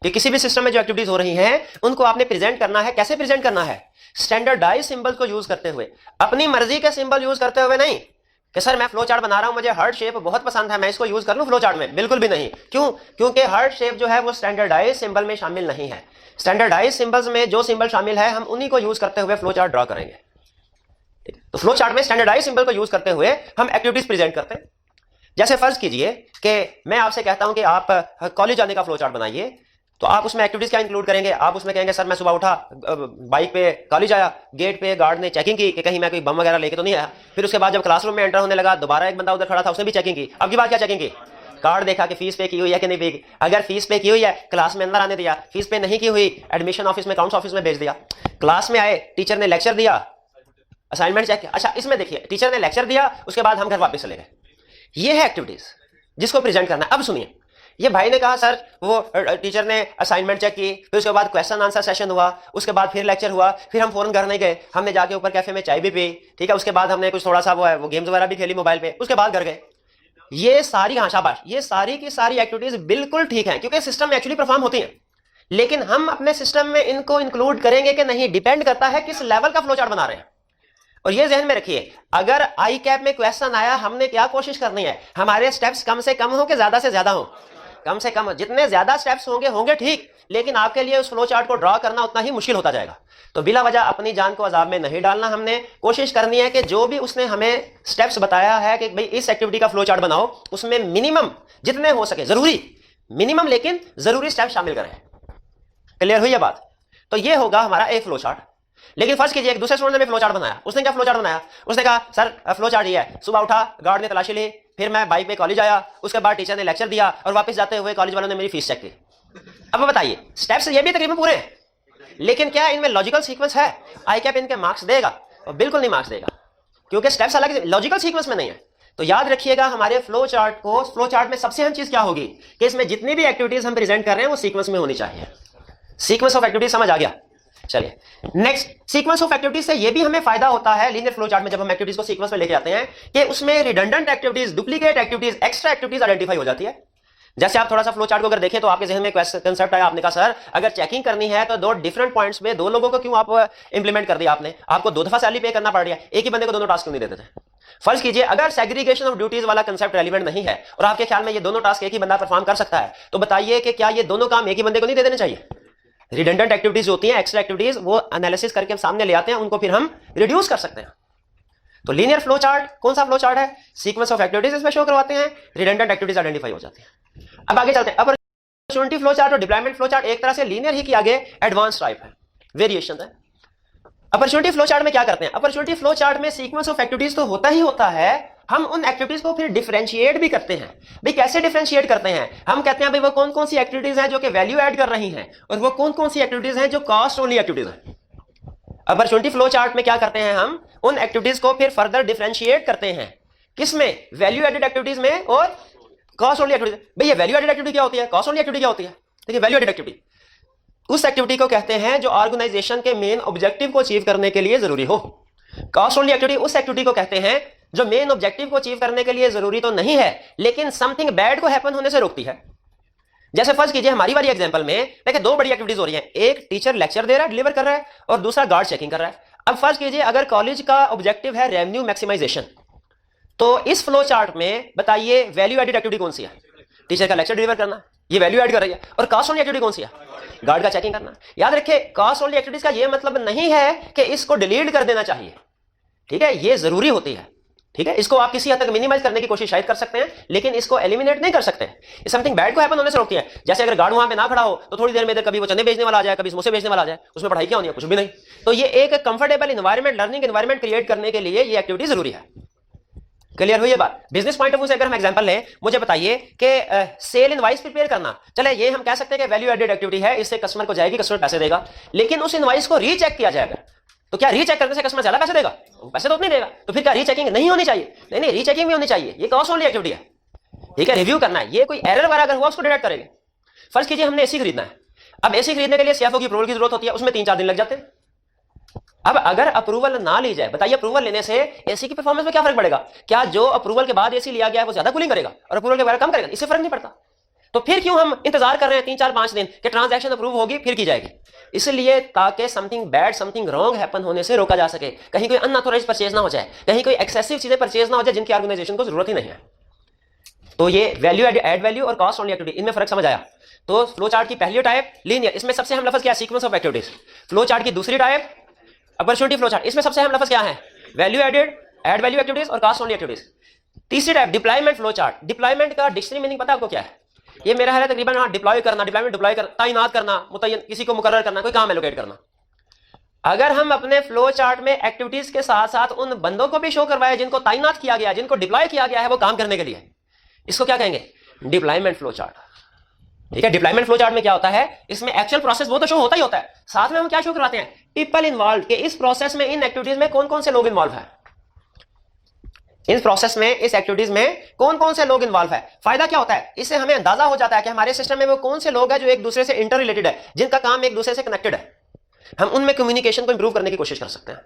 Speaker 1: कि किसी भी सिस्टम में जो एक्टिविटीज हो रही हैं उनको आपने प्रेजेंट करना है। कैसे प्रेजेंट करना है? स्टैंडर्डाइज सिंबल को यूज करते हुए, अपनी मर्जी के सिंबल यूज करते हुए नहीं कि सर मैं फ्लो चार्ट बना रहा हूं, मुझे हार्ट शेप बहुत पसंद है, मैं इसको यूज कर लूं फ्लो चार्ट में। बिल्कुल भी नहीं। क्यों? क्योंकि हार्ट शेप जो है वो स्टैंडर्डाइज सिंबल में शामिल नहीं है। स्टैंडर्डाइज सिंबल्स में जो सिंबल शामिल है हम उन्हीं को यूज करते हुए फ्लो चार्ट ड्रॉ करेंगे। तो फ्लो चार्ट में स्टैंडर्डाइज सिंबल को यूज करते हुए हम एक्टिविटीज प्रेजेंट करते हैं। जैसे फर्ज कीजिए कि मैं आपसे कहता हूं कि आप कॉलेज जाने का फ्लो चार्ट बनाइए, तो आप उसमें एक्टिविटीज क्या इंक्लूड करेंगे? आप उसमें कहेंगे सर मैं सुबह उठा, बाइक पे कॉलेज आया, गेट पे गार्ड ने चेकिंग की कि कहीं मैं कोई बम वगैरह लेके तो नहीं आया। फिर उसके बाद जब क्लासरूम में एंटर होने लगा दोबारा एक बंदा उधर खड़ा था, उसने भी चेकिंग की। अब की बात क्या चेकिंग की? कार्ड देखा कि फीस पे की हुई है कि नहीं पे की। अगर फीस पे की हुई है क्लास में अंदर आने दिया, फीस पे नहीं की हुई एडमिशन ऑफिस में अकाउंट्स ऑफिस में भेज दिया। क्लास में आए, टीचर ने लेक्चर दिया, असाइनमेंट चेक किया। अच्छा इसमें देखिए टीचर ने लेक्चर दिया, उसके बाद हम घर वापस चले गए। ये है एक्टिविटीज जिसको प्रेजेंट करना है। अब सुनिए, ये भाई ने कहा सर वो टीचर ने असाइनमेंट चेक की, फिर उसके बाद क्वेश्चन आंसर सेशन हुआ, उसके बाद फिर लेक्चर हुआ, फिर हम फौरन घर नहीं गए, हमने जाके ऊपर कैफे में चाय भी पी, ठीक है, उसके बाद हमने कुछ थोड़ा सा वो गेम्स वगैरह भी खेली मोबाइल पे, उसके बाद घर गए। ये सारी, हाँ शाबाश, ये सारी की सारी एक्टिविटीज बिल्कुल ठीक है क्योंकि सिस्टम में एक्चुअली परफॉर्म होती हैं, लेकिन हम अपने सिस्टम में इनको इंक्लूड करेंगे कि नहीं डिपेंड करता है किस लेवल का फ्लो चार्ट बना रहे हैं। और ये ध्यान में रखिए, अगर आई कैप में क्वेश्चन आया, हमने क्या कोशिश करनी है? हमारे स्टेप्स कम से कम हो कि ज्यादा से ज्यादा हो? कम से कम। जितने ज्यादा स्टेप्स होंगे ठीक, लेकिन आपके लिए उस फ्लो चार्ट को ड्रॉ करना उतना ही मुश्किल होता जाएगा। तो बिला वजह अपनी जान को अजाब में नहीं डालना। हमने कोशिश करनी है कि जो भी उसने हमें स्टेप्स बताया है कि भाई इस एक्टिविटी का फ्लो चार्ट बनाओ, उसमें मिनिमम जितने हो सके, जरूरी मिनिमम लेकिन जरूरी स्टेप शामिल करें। क्लियर हुई ये बात? तो ये होगा हमारा एक फ्लो चार्ट। लेकिन फर्स्ट कीजिए एक दूसरे स्टूडेंट ने फ्लो चार्ट बनाया, उसने क्या फ्लो चार्ट बनाया? उसने कहा सर फ्लो चार्ट ये है, सुबह उठा, गार्ड ने तलाशी ली, फिर मैं बाइक पे कॉलेज आया, उसके बाद टीचर ने लेक्चर दिया और वापस जाते हुए कॉलेज वालों ने मेरी फीस चेक की। अब बताइए स्टेप्स ये भी तकरीबन पूरे हैं, लेकिन क्या इनमें लॉजिकल सीक्वेंस है? आई कैप इनके मार्क्स देगा? और बिल्कुल नहीं मार्क्स देगा, क्योंकि स्टेप्स अलग लॉजिकल सीक्वेंस में नहीं है। तो याद रखिएगा हमारे फ्लो चार्ट में सबसे अहम चीज क्या होगी कि इसमें जितनी भी एक्टिविटीज हम प्रेजेंट कर रहे हैं वो सीक्वेंस में होनी चाहिए। सीक्वेंस ऑफ एक्टिविटीज समझ आ गया? चलिए नेक्स्ट, सीक्वेंस ऑफ एक्टिविटीज से ये भी हमें फायदा होता है लीनियर फ्लो चार्ट में, जब हम एक्टिविटीज को सीक्वेंस में लेके आते हैं कि उसमें redundant activities, duplicate activities, extra activities identify हो जाती है। जैसे आप थोड़ा सा फ्लो चार्ट को अगर देखें तो आपके जहन में कंसेप्ट आया, आपने कहा सर अगर चेकिंग करनी है तो दो डिफरेंट पॉइंट्स पे दो लोगों को क्यों आप इंप्लीमेंट कर दिया? आपको दो दफा सैलरी पे करना पड़ रहा है, एक ही बंदे को दोनों टास्क क्यों नहीं देते थे? फर्ज कीजिए अगर सेग्रीगेशन ऑफ ड्यूटीज वाला कंसेप्ट रेलिवेंट नहीं है और आपके ख्याल में ये दोनों टास्क एक ही बंदा परफॉर्म कर सकता है, तो बताइए कि क्या ये दोनों काम एक ही बंदे को नहीं दे देने चाहिए? रिडंडेंट एक्टिविटीज होती हैं, एक्स्ट्रा एक्टिविटीज, वो एनालिसिस करके हम सामने ले आते हैं, उनको फिर हम रिड्यूस कर सकते हैं। तो लीनियर फ्लो चार्ट कौन सा फ्लो चार्ट है? सीक्वेंस ऑफ एक्टिविटीज इसमें शो करवाते हैं, रिडंडेंट एक्टिविटीज आइडेंटिफाई हो जाती है। अब आगे चलते हैं। अपॉर्चुनिटी फ्लो चार्ट और डिप्लॉयमेंट फ्लो चार्ट एक तरह से लीनियर ही की आगे एडवांस टाइप है, वेरिएशन है। अपॉर्चुनिटी फ्लो चार्ट में क्या करते हैं? अपॉर्चुनिटी फ्लो चार्ट में सीक्वेंस ऑफ एक्टिविटीज तो होता ही होता है, हम उन एक्टिविटीज को फिर डिफरेंशिएट भी करते हैं। भाई कैसे डिफरेंशिएट करते हैं? हम कहते हैं भाई वो कौन कौन सी एक्टिविटीज हैं जो कि वैल्यू ऐड कर रही हैं और वो कौन कौन सी एक्टिविटीज हैं जो कॉस्ट ओनली एक्टिविटीज हैं। अपॉर्चुनिटी फ्लो चार्ट में क्या करते हैं? हम उन एक्टिविटीज को फिर फर्दर डिफरेंशिएट करते हैं, किसमें? वैल्यू एडेड एक्टिविटीज में और कॉस्ट ओनली एक्टिविटीज। भाई ये वैल्यू एडेड एक्टिविटी क्या होती है, कॉस्ट ओनली एक्टिविटी क्या होती है? देखिए वैल्यू एडेड एक्टिविटी उस एक्टिविटी को कहते हैं जो ऑर्गेनाइजेशन के मेन ऑब्जेक्टिव को अचीव करने के लिए जरूरी हो। कॉस्ट ओनली एक्टिविटी उस एक्टिविटी को कहते हैं जो मेन ऑब्जेक्टिव को अचीव करने के लिए जरूरी तो नहीं है लेकिन समथिंग बैड को हैपन होने से रोकती है। जैसे फर्ज कीजिए हमारी वाली एग्जांपल में देखिए दो बड़ी एक्टिविटीज हो रही हैं, एक टीचर लेक्चर दे रहा है, डिलीवर कर रहा है, और दूसरा गार्ड चेकिंग कर रहा है। अब फर्ज कीजिए अगर कॉलेज का ऑब्जेक्टिव है रेवेन्यू मैक्सिमाइजेशन, तो इस फ्लो चार्ट में बताइए वैल्यू एडेड एक्टिविटी कौन सी है? टीचर का लेक्चर डिलीवर करना, ये वैल्यू ऐड कर रही है। और कॉस्ट ओनली एक्टिविटी कौन सी है? गार्ड का चेकिंग करना। याद रखिए कॉस्ट ओनली एक्टिविटीज का ये मतलब नहीं है कि इसको डिलीट कर देना चाहिए, ठीक है, ये जरूरी होती है, ठीक है, इसको आप किसी हद तक मिनिमाइज करने की कोशिश शायद कर सकते हैं लेकिन इसको एलिमिनेट नहीं कर सकते। ये समथिंग बैड को हैपन होने से रोकती है। जैसे अगर गार्ड वहां पे ना खड़ा हो तो थोड़ी देर में इधर कभी वो चने बेचने वाला आ जाए, कभी समोसे बेचने वाला आ जाए, उसमें पढ़ाई क्या होनी है? कुछ भी नहीं। तो ये एक comfortable environment, learning environment create करने के लिए ये एक्टिविटी जरूरी है। क्लियर हुई ये बात? बिजनेस पॉइंट ऑफ व्यू से अगर हम एग्जांपल लें, मुझे बताइए कि सेल इनवॉइस प्रिपेयर करना, चले ये हम कह सकते हैं कि वैल्यू एडेड एक्टिविटी है, इससे कस्टमर को जाएगी, कस्टमर पैसे देगा, लेकिन उस इनवॉइस को रीचेक किया जाएगा तो क्या रीचेक करने से कस्टमर ज्यादा पैसे देगा? पैसे तो उतने देगा। तो फिर क्या रीचेकिंग नहीं होनी चाहिए? नहीं, रीचेकिंग भी होनी चाहिए। ये कॉस्ट ओनली एक्टिविटी है, ठीक है, रिव्यू करना है, ये कोई एरर वगैरह अगर हुआ उसको डिटेक्ट करेंगे। फर्ज कीजिए हमने एसी खरीदना है, अब एसी खरीदने के लिए सीएफओ की अप्रूवल की जरूरत होती है, उसमें 3-4 दिन लग जाते हैं। अब अगर अप्रूवल ना ली जाए, बताइए अप्रूवल लेने से एसी की परफॉर्मेंस में क्या फर्क पड़ेगा? क्या जो अप्रूवल के बाद एसी लिया गया है वो ज्यादा कूलिंग करेगा और अप्रूवल के बाद कम करेगा? इससे फर्क नहीं पड़ता। तो फिर क्यों हम इंतजार कर रहे हैं 3-4-5 दिन कि ट्रांजैक्शन अप्रूव होगी फिर की जाएगी? इसलिए ताकि something bad, something wrong happen होने से रोका जा सके, कहीं कोई अनऑथोराइज्ड परचेज ना हो जाए, कहीं कोई एक्सेसिव चीजें परचेज ना हो जाए जिनकी ऑर्गेनाइजेशन को जरूरत ही नहीं है। तो ये वैल्यू एड वैल्यू और कॉस्ट ओनली एक्टिविटी, इनमें फर्क समझ आया? तो फ्लो चार्ट की पहली टाइप लीनियर, इसमें सबसे अहम लफ्ज क्या है? Sequence of activities. Flow chart की दूसरी टाइप अपॉर्चुनिटी फ्लो चार्ट, इसमें सबसे अहम लफ्ज क्या है? वैल्यू एड वैल्यू एक्टिविटीज और कॉस्ट ओनली एक्टिविटीज। तीसरी type deployment flow chart. Deployment का डिक्शनरी मीनिंग पता है आपको क्या है? ये मेरा है तकरीबन, हाँ, डिप्लॉय करना, डिप्लॉय करना, तैनात करना, मुतय्यन किसी को मुकर्रर करना, कोई काम एलोकेट करना। अगर हम अपने फ्लो चार्ट में एक्टिविटीज के साथ साथ उन बंदों को भी शो करवाए जिनको तैनात किया गया, जिनको डिप्लॉय किया गया है वो काम करने के लिए, इसको क्या कहेंगे? Deployment flow chart. ठीक है, डिप्लॉयमेंट फ्लो चार्ट में क्या होता है? इसमें एक्चुअल प्रोसेस वो तो शो होता ही होता है, साथ में हम क्या शो करवाते हैं? पीपल इन्वॉल्व, के इस प्रोसेस में, इन एक्टिविटीज में कौन कौन से लोग इन्वॉल्व है, इस प्रोसेस में, इस एक्टिविटीज में कौन कौन से लोग इन्वॉल्व है। फायदा क्या होता है? इससे हमें अंदाजा हो जाता है कि हमारे सिस्टम में वो कौन से लोग हैं जो एक दूसरे से इंटर रिलेटेड है, जिनका काम एक दूसरे से कनेक्टेड है। हम उनमें कम्युनिकेशन को इंप्रूव करने की कोशिश कर सकते हैं।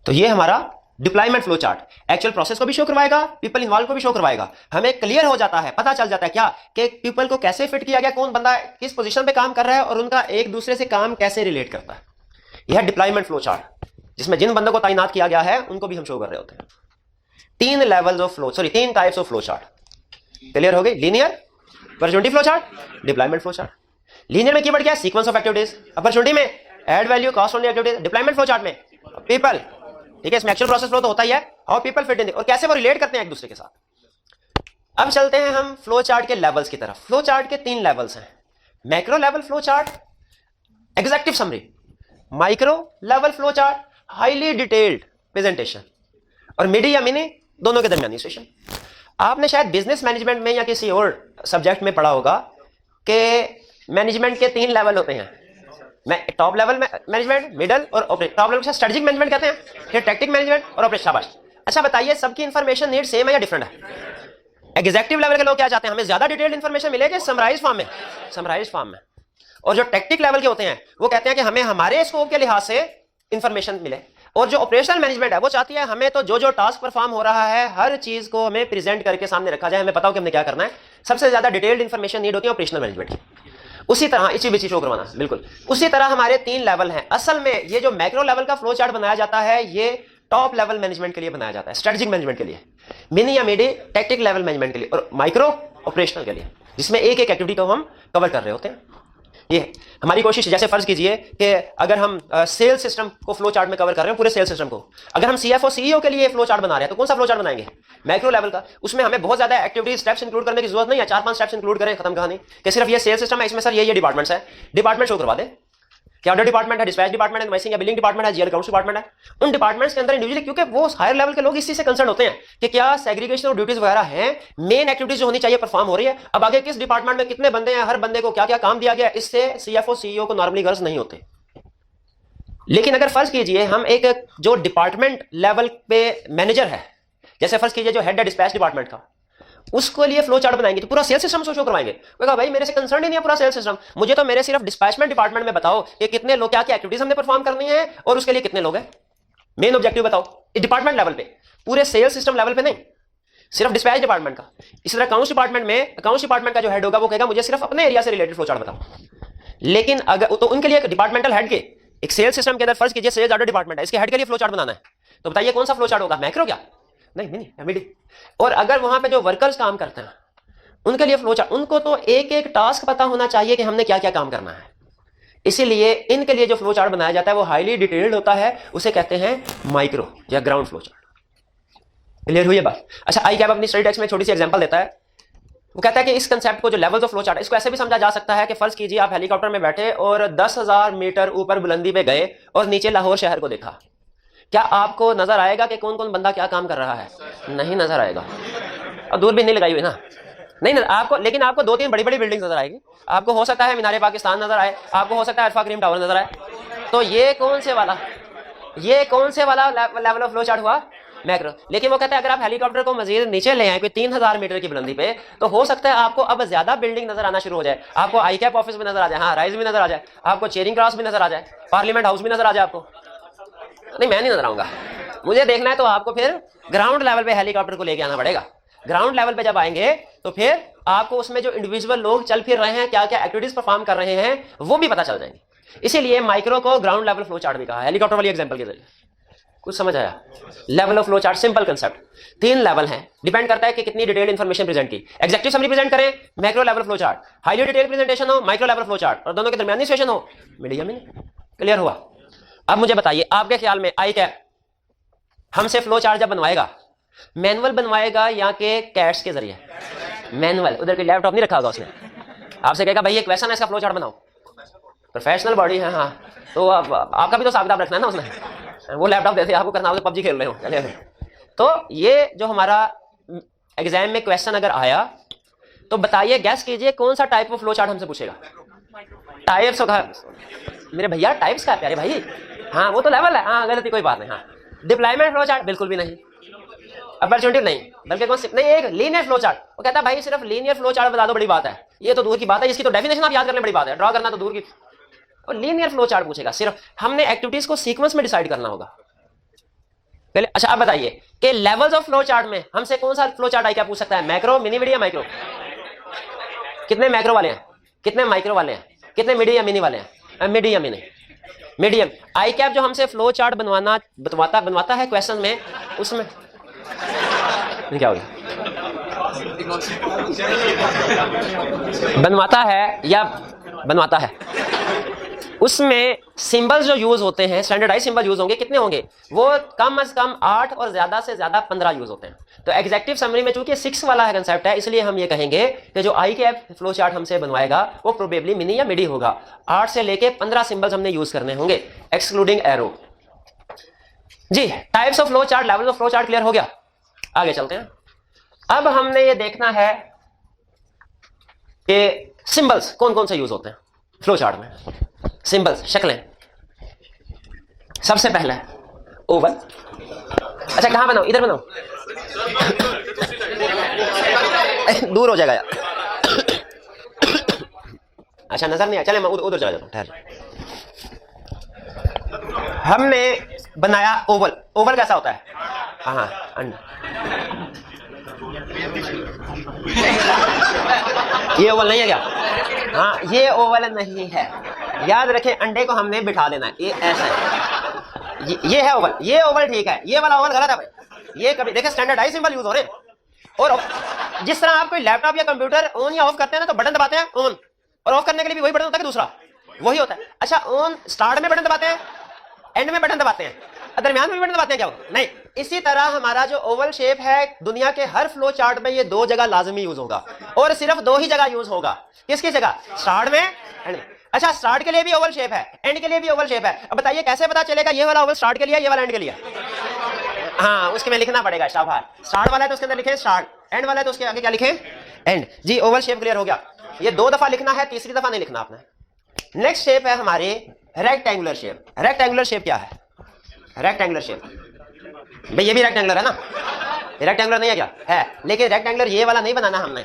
Speaker 1: तो ये हमारा deployment flow chart actual process को भी शो करवाएगा, पीपल इन्वॉल्व को भी शो करवाएगा। हमें क्लियर हो जाता है, पता चल जाता है क्या कि पीपल को कैसे फिट किया गया, कौन बंदा किस पोजीशन पे काम कर रहा है और उनका एक दूसरे से काम कैसे रिलेट करता है। यह डिप्लॉयमेंट फ्लो चार्ट, जिसमें जिन बंदों को तैनात किया गया है उनको भी हम शो कर रहे होते हैं। 3 levels of flow, sorry 3 types of flow chart clear हो गई? Linear, opportunity flow chart, deployment flow chart. Linear में कीवर्ड क्या है? Sequence of activities. अपॉर्चुनिटी में add value, cost only activities. Deployment flow chart में पीपल, ठीक है, इसमें एक्चुअल प्रोसेस फ्लो तो होता ही है और पीपल फिट इन और कैसे वो रिलेट करते हैं एक दूसरे के साथ। अब चलते हैं हम फ्लो चार्ट के लेवल्स की तरफ। फ्लो चार्ट के 3 लेवल्स हैं। Macro level flow chart, executive summary. Micro level flow chart, highly detailed presentation. और मिडी या मिनी, दोनों के दरमियानी सेशन। आपने शायद बिजनेस मैनेजमेंट में या किसी और सब्जेक्ट में पढ़ा होगा कि मैनेजमेंट के 3 लेवल होते हैं। टॉप लेवल मैनेजमेंट, मिडल और ऑपरेट। टॉप लेवल को स्ट्रेटेजिक मैनेजमेंट कहते हैं, फिर टैक्टिक मैनेजमेंट और ऑपरेशन। शाबाश। अच्छा बताइए, सबकी इंफॉर्मेशन नीड सेम है या डिफरेंट है? एग्जेक्टिव लेवल के लोग क्या चाहते हैं? हमें ज्यादा डिटेल्ड इंफॉर्मेशन मिले कि समराइज फॉर्म में, समराइज फॉर्म में। और जो टेक्टिक लेवल के होते हैं वो कहते हैं कि हमें हमारे स्कोप के लिहाज से इंफॉर्मेशन मिले। और जो ऑपरेशनल मैनेजमेंट है वो चाहती है हमें तो जो टास्क परफॉर्म हो रहा है हर चीज को हमें प्रेजेंट करके सामने रखा जाए, हमें पता हो कि हमने क्या करना है। सबसे ज्यादा डिटेल्ड इंफॉर्मेशन नीड होती है ऑपरेशनल मैनेजमेंट की। उसी तरह इसी बिची शो करवाना, बिल्कुल उसी तरह हमारे 3 लेवल हैं। असल में ये जो मैक्रो लेवल का फ्लो चार्ट बनाया जाता है ये टॉप लेवल मैनेजमेंट के लिए बनाया जाता है, स्ट्रेटेजिक मैनेजमेंट के लिए। मिनी या मिडी टैक्टिक लेवल मैनेजमेंट के लिए, और माइक्रो ऑपरेशनल के लिए, जिसमें एक एक एक्टिविटी को हम कवर कर रहे होते हैं। ये हमारी कोशिश, जैसे फर्ज कीजिए कि अगर हम सेल्स सिस्टम को फ्लो चार्ट में कवर कर रहे हैं, पूरे सेल्स सिस्टम को, अगर हम सीएफओ सीईओ के लिए फ्लो चार्ट बना रहे हैं तो कौन सा फ्लो चार्ट बनाएंगे? मैक्रो लेवल का। उसमें हमें बहुत ज्यादा एक्टिविटी स्टेप्स इंक्लूड करने की जरूरत नहीं है, 4-5 स्टेप्स इंक्लूड करें, खत्म कहानी। कि सिर्फ ये सेल्स सिस्टम है, इसमें सर ये डिपार्टमेंट्स है, डिपार्टमेंट शो करवा दे। क्या ऑर्डर डिपार्टमेंट है, डिस्पैच डिपार्टमेंट है, इनवॉइसिंग या बिलिंग डिपार्टमेंट है, जीएल अकाउंट्स डिपार्टमेंट है। उन डिपार्टमेंट्स के अंदर इंडिविजुअली, क्योंकि वो हायर लेवल के लोग इसी से कंसर्न होते हैं कि क्या सेग्रीगेशन और ड्यूटीज वगैरह हैं, मेन एक्टिविटीज जो होनी चाहिए परफॉर्म हो रही है। अब आगे किस डिपार्टमेंट में कितने बंदे हैं, हर बंदे को क्या क्या काम दिया गया, इससे सीएफओ सीईओ को नॉर्मली गर्ज नहीं होते। लेकिन अगर फर्ज कीजिए हम एक जो डिपार्टमेंट लेवल पे मैनेजर है, जैसे फर्ज कीजिए जो हेड है डिस्पैच डिपार्टमेंट का, उसको लिए फ्लो चार्ट बनाएंगे तो पूरा सेल्स सिस्टम शो करवाएंगे। कहा भाई मेरे से कंसर्न ही नहीं है पूरा सेल्स सिस्टम, मुझे तो मेरे सिर्फ डिस्पैचमेंट डिपार्टमेंट में बताओ कि कितने लोग, क्या क्या एक्टिविटीज हमने परफॉर्म करनी है और उसके लिए कितने लोग हैं, मेन ऑब्जेक्टिव बताओ। डिपार्टमेंट लेवल पे, पूरे सेल्स सिस्टम लेवल पे नहीं, सिर्फ डिस्पैच डिपार्टमेंट का। इसी तरह अकाउंट्स डिपार्टमेंट में, अकाउंट्स डिपार्टमेंट का जो हेड होगा वो कहेगा मुझे सिर्फ अपने एरिया से रिलेटेड फ्लो चार्ट बताओ। लेकिन अगर तो उनके लिए डिपार्टमेंटल हेड के एक सेल्स सिस्टम के अंदर फर्ज कीजिए सेल्स ऑर्डर डिपार्टमेंट है, इसके हेड के लिए फ्लो चार्ट बनाना है, तो बताइए कौन सा फ्लो चार्ट होगा? मैक्रो क्या? नहीं मिडी। और अगर वहां पे जो वर्कर्स काम करते हैं उनके लिए फ्लो चार्ट, उनको तो एक एक टास्क पता होना चाहिए कि हमने क्या क्या काम करना है। इसीलिए इनके लिए जो फ्लो चार्ट बनाया जाता है वो हाईली डिटेल्ड होता है, उसे कहते हैं माइक्रो या ग्राउंड फ्लो चार्ट। क्लियर हुई है बात? अच्छा, आई कैप अपनी स्टडी टेक्स्ट में छोटी सी एग्जांपल देता है। वो कहता है कि इस कंसेप्ट को, जो लेवल्स ऑफ फ्लो चार्ट, इसको ऐसे भी समझा जा सकता है कि फर्ज कीजिए आप हेलीकॉप्टर में बैठे और 10,000 मीटर ऊपर बुलंदी पे गए और नीचे लाहौर शहर को देखा। क्या आपको नजर आएगा कि कौन कौन बंदा क्या काम कर रहा है? नहीं नजर आएगा। और दूर भी नहीं लगाई हुई ना, नहीं नजर आपको, लेकिन आपको 2-3 बड़ी बड़ी बिल्डिंग नजर आएगी। आपको हो सकता है मीनारे पाकिस्तान नजर आए, आपको हो सकता है अल्फा क्रीम टावर नजर आए। तो ये कौन से वाला लेवल ऑफ फ्लो चार्ट हुआ? मैक्रो। लेकिन वो कहते हैं अगर आप हेलीकॉप्टर को मजीद नीचे ले आए कोई 3000 मीटर की बुलंदी पे, तो हो सकता है आपको अब ज्यादा बिल्डिंग नजर आना शुरू हो जाए, आपको आई कैप ऑफिस भी नजर आ जाए, हाँ राइज भी नजर आ जाए, आपको चेरिंग क्रॉस भी नजर आ जाए, पार्लियामेंट हाउस भी नजर आ जाए आपको। नहीं मैं नहीं नजर आऊंगा, मुझे देखना है तो आपको फिर ग्राउंड लेवल पे हेलीकॉप्टर को लेके आना पड़ेगा। ग्राउंड लेवल पे जब आएंगे तो फिर आपको उसमें जो इंडिविजुअल लोग चल फिर रहे हैं, क्या क्या एक्टिविटीज परफॉर्म कर रहे हैं, वो भी पता चल जाएंगे। इसीलिए माइक्रो को ग्राउंड लेवल फ्लो चार्ट भी कहा, हेलीकॉप्टर वाली एग्जांपल के जरिए। कुछ समझ आया? Level of flow chart simple concept, 3 level हैं, डिपेंड करता है कि कितनी डिटेल इंफॉर्मेशन प्रेजेंट की। एग्जेक्टिव समरी प्रेजेंट करें, macro level flow chart, highly detail presentation हो, माइक्रो लेवल फ्लो चार्ट, और दोनों के दरमियानी सिचुएशन हो, मीडियम में। क्लियर हुआ? अब मुझे बताइए आपके ख्याल में आई कैप हमसे फ्लो चार्ट जब बनवाएगा, मैनुअल बनवाएगा या के कैट्स के जरिए? मैनुअल। उधर कोई लैपटॉप नहीं रखा होगा उसने, आपसे कहेगा भाई ये क्वेश्चन है इसका फ्लो चार्ट बनाओ। प्रोफेशनल बॉडी है, हाँ, तो आपका भी तो हिसाब किताब रखना है ना उसने, वो लैपटॉप देते आपको करना हो तो पबजी खेल रहे हो। चलिए, तो ये जो हमारा एग्जाम में क्वेश्चन अगर आया तो बताइए, गैस कीजिए कौन सा टाइप ऑफ फ्लो चार्ट हमसे पूछेगा? टाइप्स होगा मेरे भैया, टाइप्स का प्यारे भाई, हाँ वो तो लेवल है, हाँ गलती कोई बात नहीं। हाँ डिप्लॉयमेंट फ्लो चार्ट बिल्कुल भी नहीं, अपॉर्चुनिटी नहीं, बल्कि कौन सी नहीं, एक लीनियर फ्लो चार्ट। वो कहता है भाई सिर्फ लीनियर फ्लो चार्ट बता दो, बड़ी बात है, ये तो दूर की बात है, इसकी तो डेफिनेशन आप याद करने बड़ी बात है, ड्रॉ करना तो दूर की। और लीनियर फ्लो चार्ट पूछेगा, सिर्फ हमने एक्टिविटीज को सीक्वेंस में डिसाइड करना होगा पहले। अच्छा आप बताइए कि लेवल्स ऑफ फ्लो चार्ट में हमसे कौन सा फ्लो चार्ट आई क्या पूछ सकता है? मैक्रो, मिनी, मिडी या माइक्रो? कितने मैक्रो वाले हैं, कितने माइक्रो वाले हैं, कितने मिडी या मिनी वाले हैं? मिडी या मिनी, मीडियम। आई कैप जो हमसे फ्लो चार्ट बनवाता है क्वेश्चन में, उसमें क्या हो गया, बनवाता है उसमें सिंबल्स जो यूज होते हैं, स्टैंडर्डाइज सिंबल यूज होंगे, कितने होंगे? वो कम से कम 8 और ज्यादा से ज्यादा 15 यूज होते हैं। तो एग्जेक्टिव समरी में चूंकि 6 वाला है कंसेप्ट है, इसलिए हम ये कहेंगे कि जो आई कैप फ्लो चार्ट हमसे बनवाएगा वो प्रोबेबली मिनी या मिडी होगा। 8 से लेके 15 सिंबल्स हमने यूज करने होंगे, एक्सक्लूडिंग एरो। जी, types of flow chart, level of flow chart clear हो गया? आगे चलते हैं। अब हमने ये देखना है कि सिंबल्स कौन कौन से यूज होते हैं फ्लो चार्ट में। सिंबल्स, शक्लें। सबसे पहले ओवल। अच्छा कहां बनाओ? इधर बनाओ, दूर हो जाएगा यार। अच्छा नजर नहीं आया, चले मैं उधर चला जाता हूं, ठहर। हमने बनाया ओवल। ओवल कैसा होता है? हाँ अंडा। ये ओवल नहीं है क्या? हाँ ये ओवल नहीं है, याद रखें अंडे को हमने बिठा देना है, ये ऐसा है, ये है ओवल, ये ओवल ठीक है, ये वाला ओवल गलत है भाई। ये कभी देखे स्टैंडर्डाइज सिंबल यूज हो रहे हैं, और जिस तरह आप कोई लैपटॉप या कंप्यूटर ऑन या ऑफ करते हैं ना, तो बटन दबाते हैं ऑन, और ऑफ करने के लिए भी वही बटन होता है, दूसरा वही होता है। अच्छा ऑन स्टार्ट में बटन दबाते हैं, एंड में बटन दबाते हैं, दरमियान में भी बटन दबाते हैं क्या? नहीं। इसी तरह हमारा जो ओवल शेप है, दुनिया के हर फ्लो चार्ट में ये 2 जगह लाजमी यूज होगा, और सिर्फ 2 ही जगह यूज होगा। किसकी जगह? स्टार्ट में, एंड में। अच्छा स्टार्ट के लिए भी ओवल शेप है, एंड के लिए भी ओवल शेप है। अब बताइए कैसे पता चलेगा ये वाला ओवल स्टार्ट के लिए, ये वाला एंड के लिए? हाँ उसके में लिखना पड़ेगा, शाबाश। स्टार्ट वाला है तो उसके अंदर लिखे स्टार्ट, एंड वाला है तो उसके आगे क्या लिखे? एंड। जी ओवल शेप क्लियर हो गया। ये 2 दफा लिखना है, तीसरी दफा नहीं लिखना आपने। नेक्स्ट शेप है हमारी रेक्टेंगुलर शेप। रेक्टेंगुलर शेप क्या है? रेक्टेंगुलर शेप भाई ये भी रेक्टेंगुलर है ना, ये रेक्टेंगुलर नहीं है क्या? है, लेकिन रेक्टेंगुलर ये वाला नहीं बनाना हमने।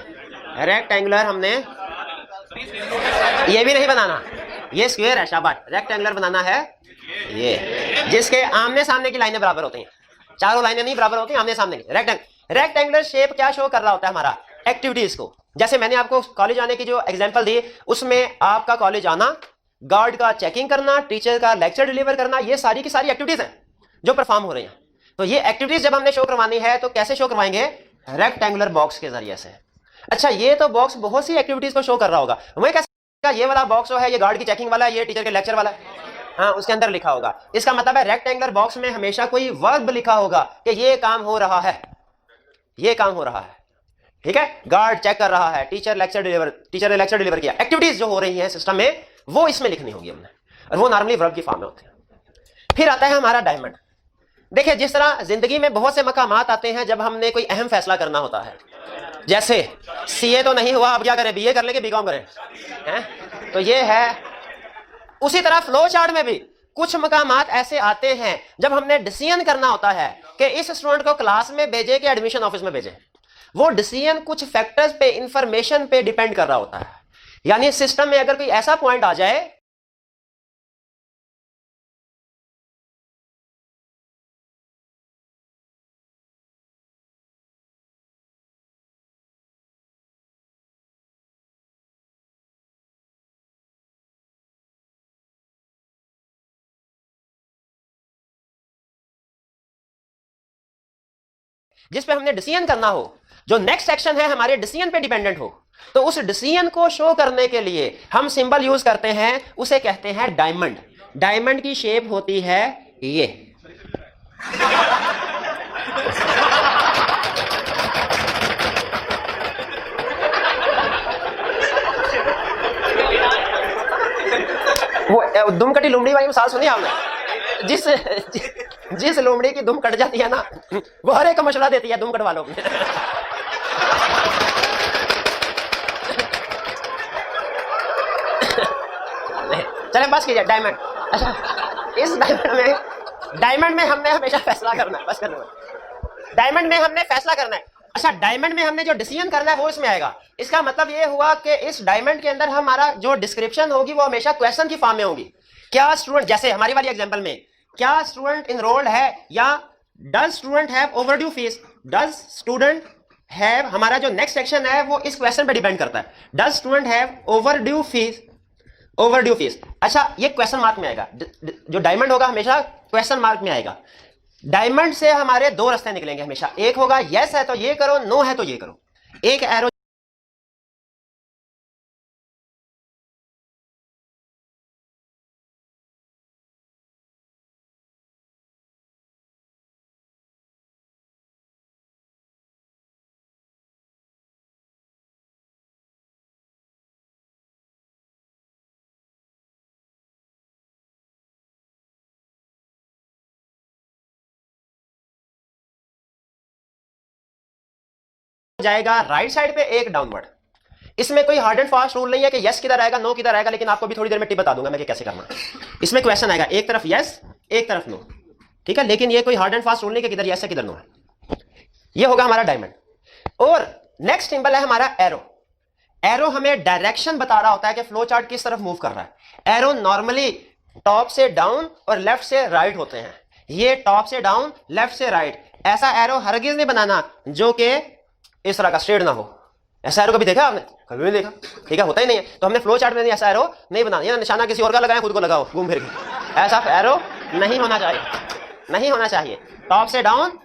Speaker 1: रेक्टेंगुलर हमने ये भी नहीं बनाना, ये स्क्वायर है, शाबाश। रेक्टेंगुलर बनाना है ये, जिसके आमने सामने की लाइनें बराबर होती हैं, चारों लाइनें नहीं बराबर होती, आमने सामने की। रेक्टेंगुलर शेप क्या शो कर रहा होता है? हमारा एक्टिविटीज को। जैसे मैंने आपको कॉलेज आने की जो एग्जांपल दी, उसमें आपका कॉलेज आना, गार्ड का चेकिंग करना, टीचर का लेक्चर डिलीवर करना, ये सारी की सारी एक्टिविटीज हैं जो परफॉर्म हो रही हैं। तो ये एक्टिविटीज जब हमने शो करवानी है तो कैसे शो करवाएंगे? रेक्टेंगुलर बॉक्स के जरिए से। अच्छा ये तो बॉक्स बहुत सी एक्टिविटीज को शो कर रहा होगा, मैं कैसे? ये वाला बॉक्स जो है ये गार्ड की चेकिंग वाला है, ये टीचर के लेक्चर वाला है, हाँ उसके अंदर लिखा होगा। इसका मतलब है रेक्टेंगुलर बॉक्स में हमेशा कोई वर्ब लिखा होगा कि ये काम हो रहा है, ये काम हो रहा है, ठीक है। गार्ड चेक कर रहा है, टीचर ने लेक्चर डिलीवर किया। एक्टिविटीज जो हो रही है सिस्टम में वो इसमें लिखनी होगी हमने, और वो नॉर्मली वर्ब की फॉर्म में होते हैं। फिर आता है हमारा डायमंड। देखिए जिस तरह जिंदगी में बहुत से मकामात आते हैं जब हमने कोई अहम फैसला करना होता है, जैसे सीए तो नहीं हुआ, अब क्या करें? बीए कर लेंगे, बीकॉम करें, हैं? तो ये है। उसी तरह फ्लो चार्ट में भी कुछ मकामात ऐसे आते हैं जब हमने डिसीजन करना होता है कि इस स्टूडेंट को क्लास में भेजे कि एडमिशन ऑफिस में भेजे, वो डिसीजन कुछ फैक्टर्स पे, इंफॉर्मेशन पे डिपेंड कर रहा होता है। यानी सिस्टम में अगर कोई ऐसा पॉइंट आ जाए जिस पे हमने डिसीजन करना हो, जो नेक्स्ट एक्शन है हमारे डिसीजन पे डिपेंडेंट हो, तो उस डिसीजन को शो करने के लिए हम सिंबल यूज करते हैं, उसे कहते हैं डायमंड। डायमंड की शेप होती है ये। वो दुमकटी लुमड़ी वाली मिसाल सुनी आपने? जिस लोमड़ी की दुम कट जाती है ना, वो हर एक का मशवरा देती है दुम कटवा लो। चले बस कीजिए डायमंड। अच्छा, इस डायमंड में हमने हमेशा फैसला करना है, बस करना है। डायमंड में हमने फैसला करना है। अच्छा, डायमंड में हमने जो डिसीजन करना है वो इसमें आएगा। इसका मतलब ये हुआ कि इस डायमंड के अंदर हमारा जो डिस्क्रिप्शन होगी वो हमेशा क्वेश्चन की फॉर्म में होगी। क्या स्टूडेंट, जैसे हमारी वाली एग्जांपल में, क्या स्टूडेंट इनरोल्ड है, या does student have overdue fees. Does student have, हमारा जो नेक्स्ट सेक्शन है वो इस क्वेश्चन पे डिपेंड करता है। Does student have overdue fees, overdue fees. अच्छा, ये क्वेश्चन मार्क में आएगा। जो डायमंड होगा हमेशा क्वेश्चन मार्क में आएगा। डायमंड से हमारे दो रास्ते निकलेंगे हमेशा। एक होगा यस है तो ये करो, नो है तो ये करो। एक एरो जाएगा राइट साइड पे, एक डाउनवर्ड। इसमें कोई हार्ड एंड फास्ट रूल नहीं है कि यस किधर आएगा नो किधर आएगा, लेकिन आपको भी थोड़ी देर में टिप बता दूंगा मैं कि कैसे करना। इसमें क्वेश्चन आएगा एक तरफ यस एक तरफ नो, ठीक है, लेकिन ये कोई हार्ड एंड फास्ट रूल नहीं कि किधर यस है किधर नो है। ये होगा हमारा डायमंड। और नेक्स्ट सिंबल है हमारा एरो। एरो हमें डायरेक्शन बता रहा होता है कि फ्लो चार्ट किस तरफ मूव कर रहा है। एरो नॉर्मली टॉप से डाउन और लेफ्ट से राइट होते हैं। ये टॉप से डाउन, लेफ्ट से राइट। ऐसा एरो हरगिज नहीं बनाना जो कि इस तरह का स्ट्रेट ना हो। ऐसा एरो कभी देखा आपने? कभी नहीं देखा, ठीक है, होता ही नहीं है। तो हमने फ्लो चार्ट में ऐसा एरो नहीं बनाना। ये निशाना किसी और का लगाए, खुद को लगाओ घूम फिर के। ऐसा एरो नहीं होना चाहिए, नहीं होना चाहिए। टॉप से डाउन,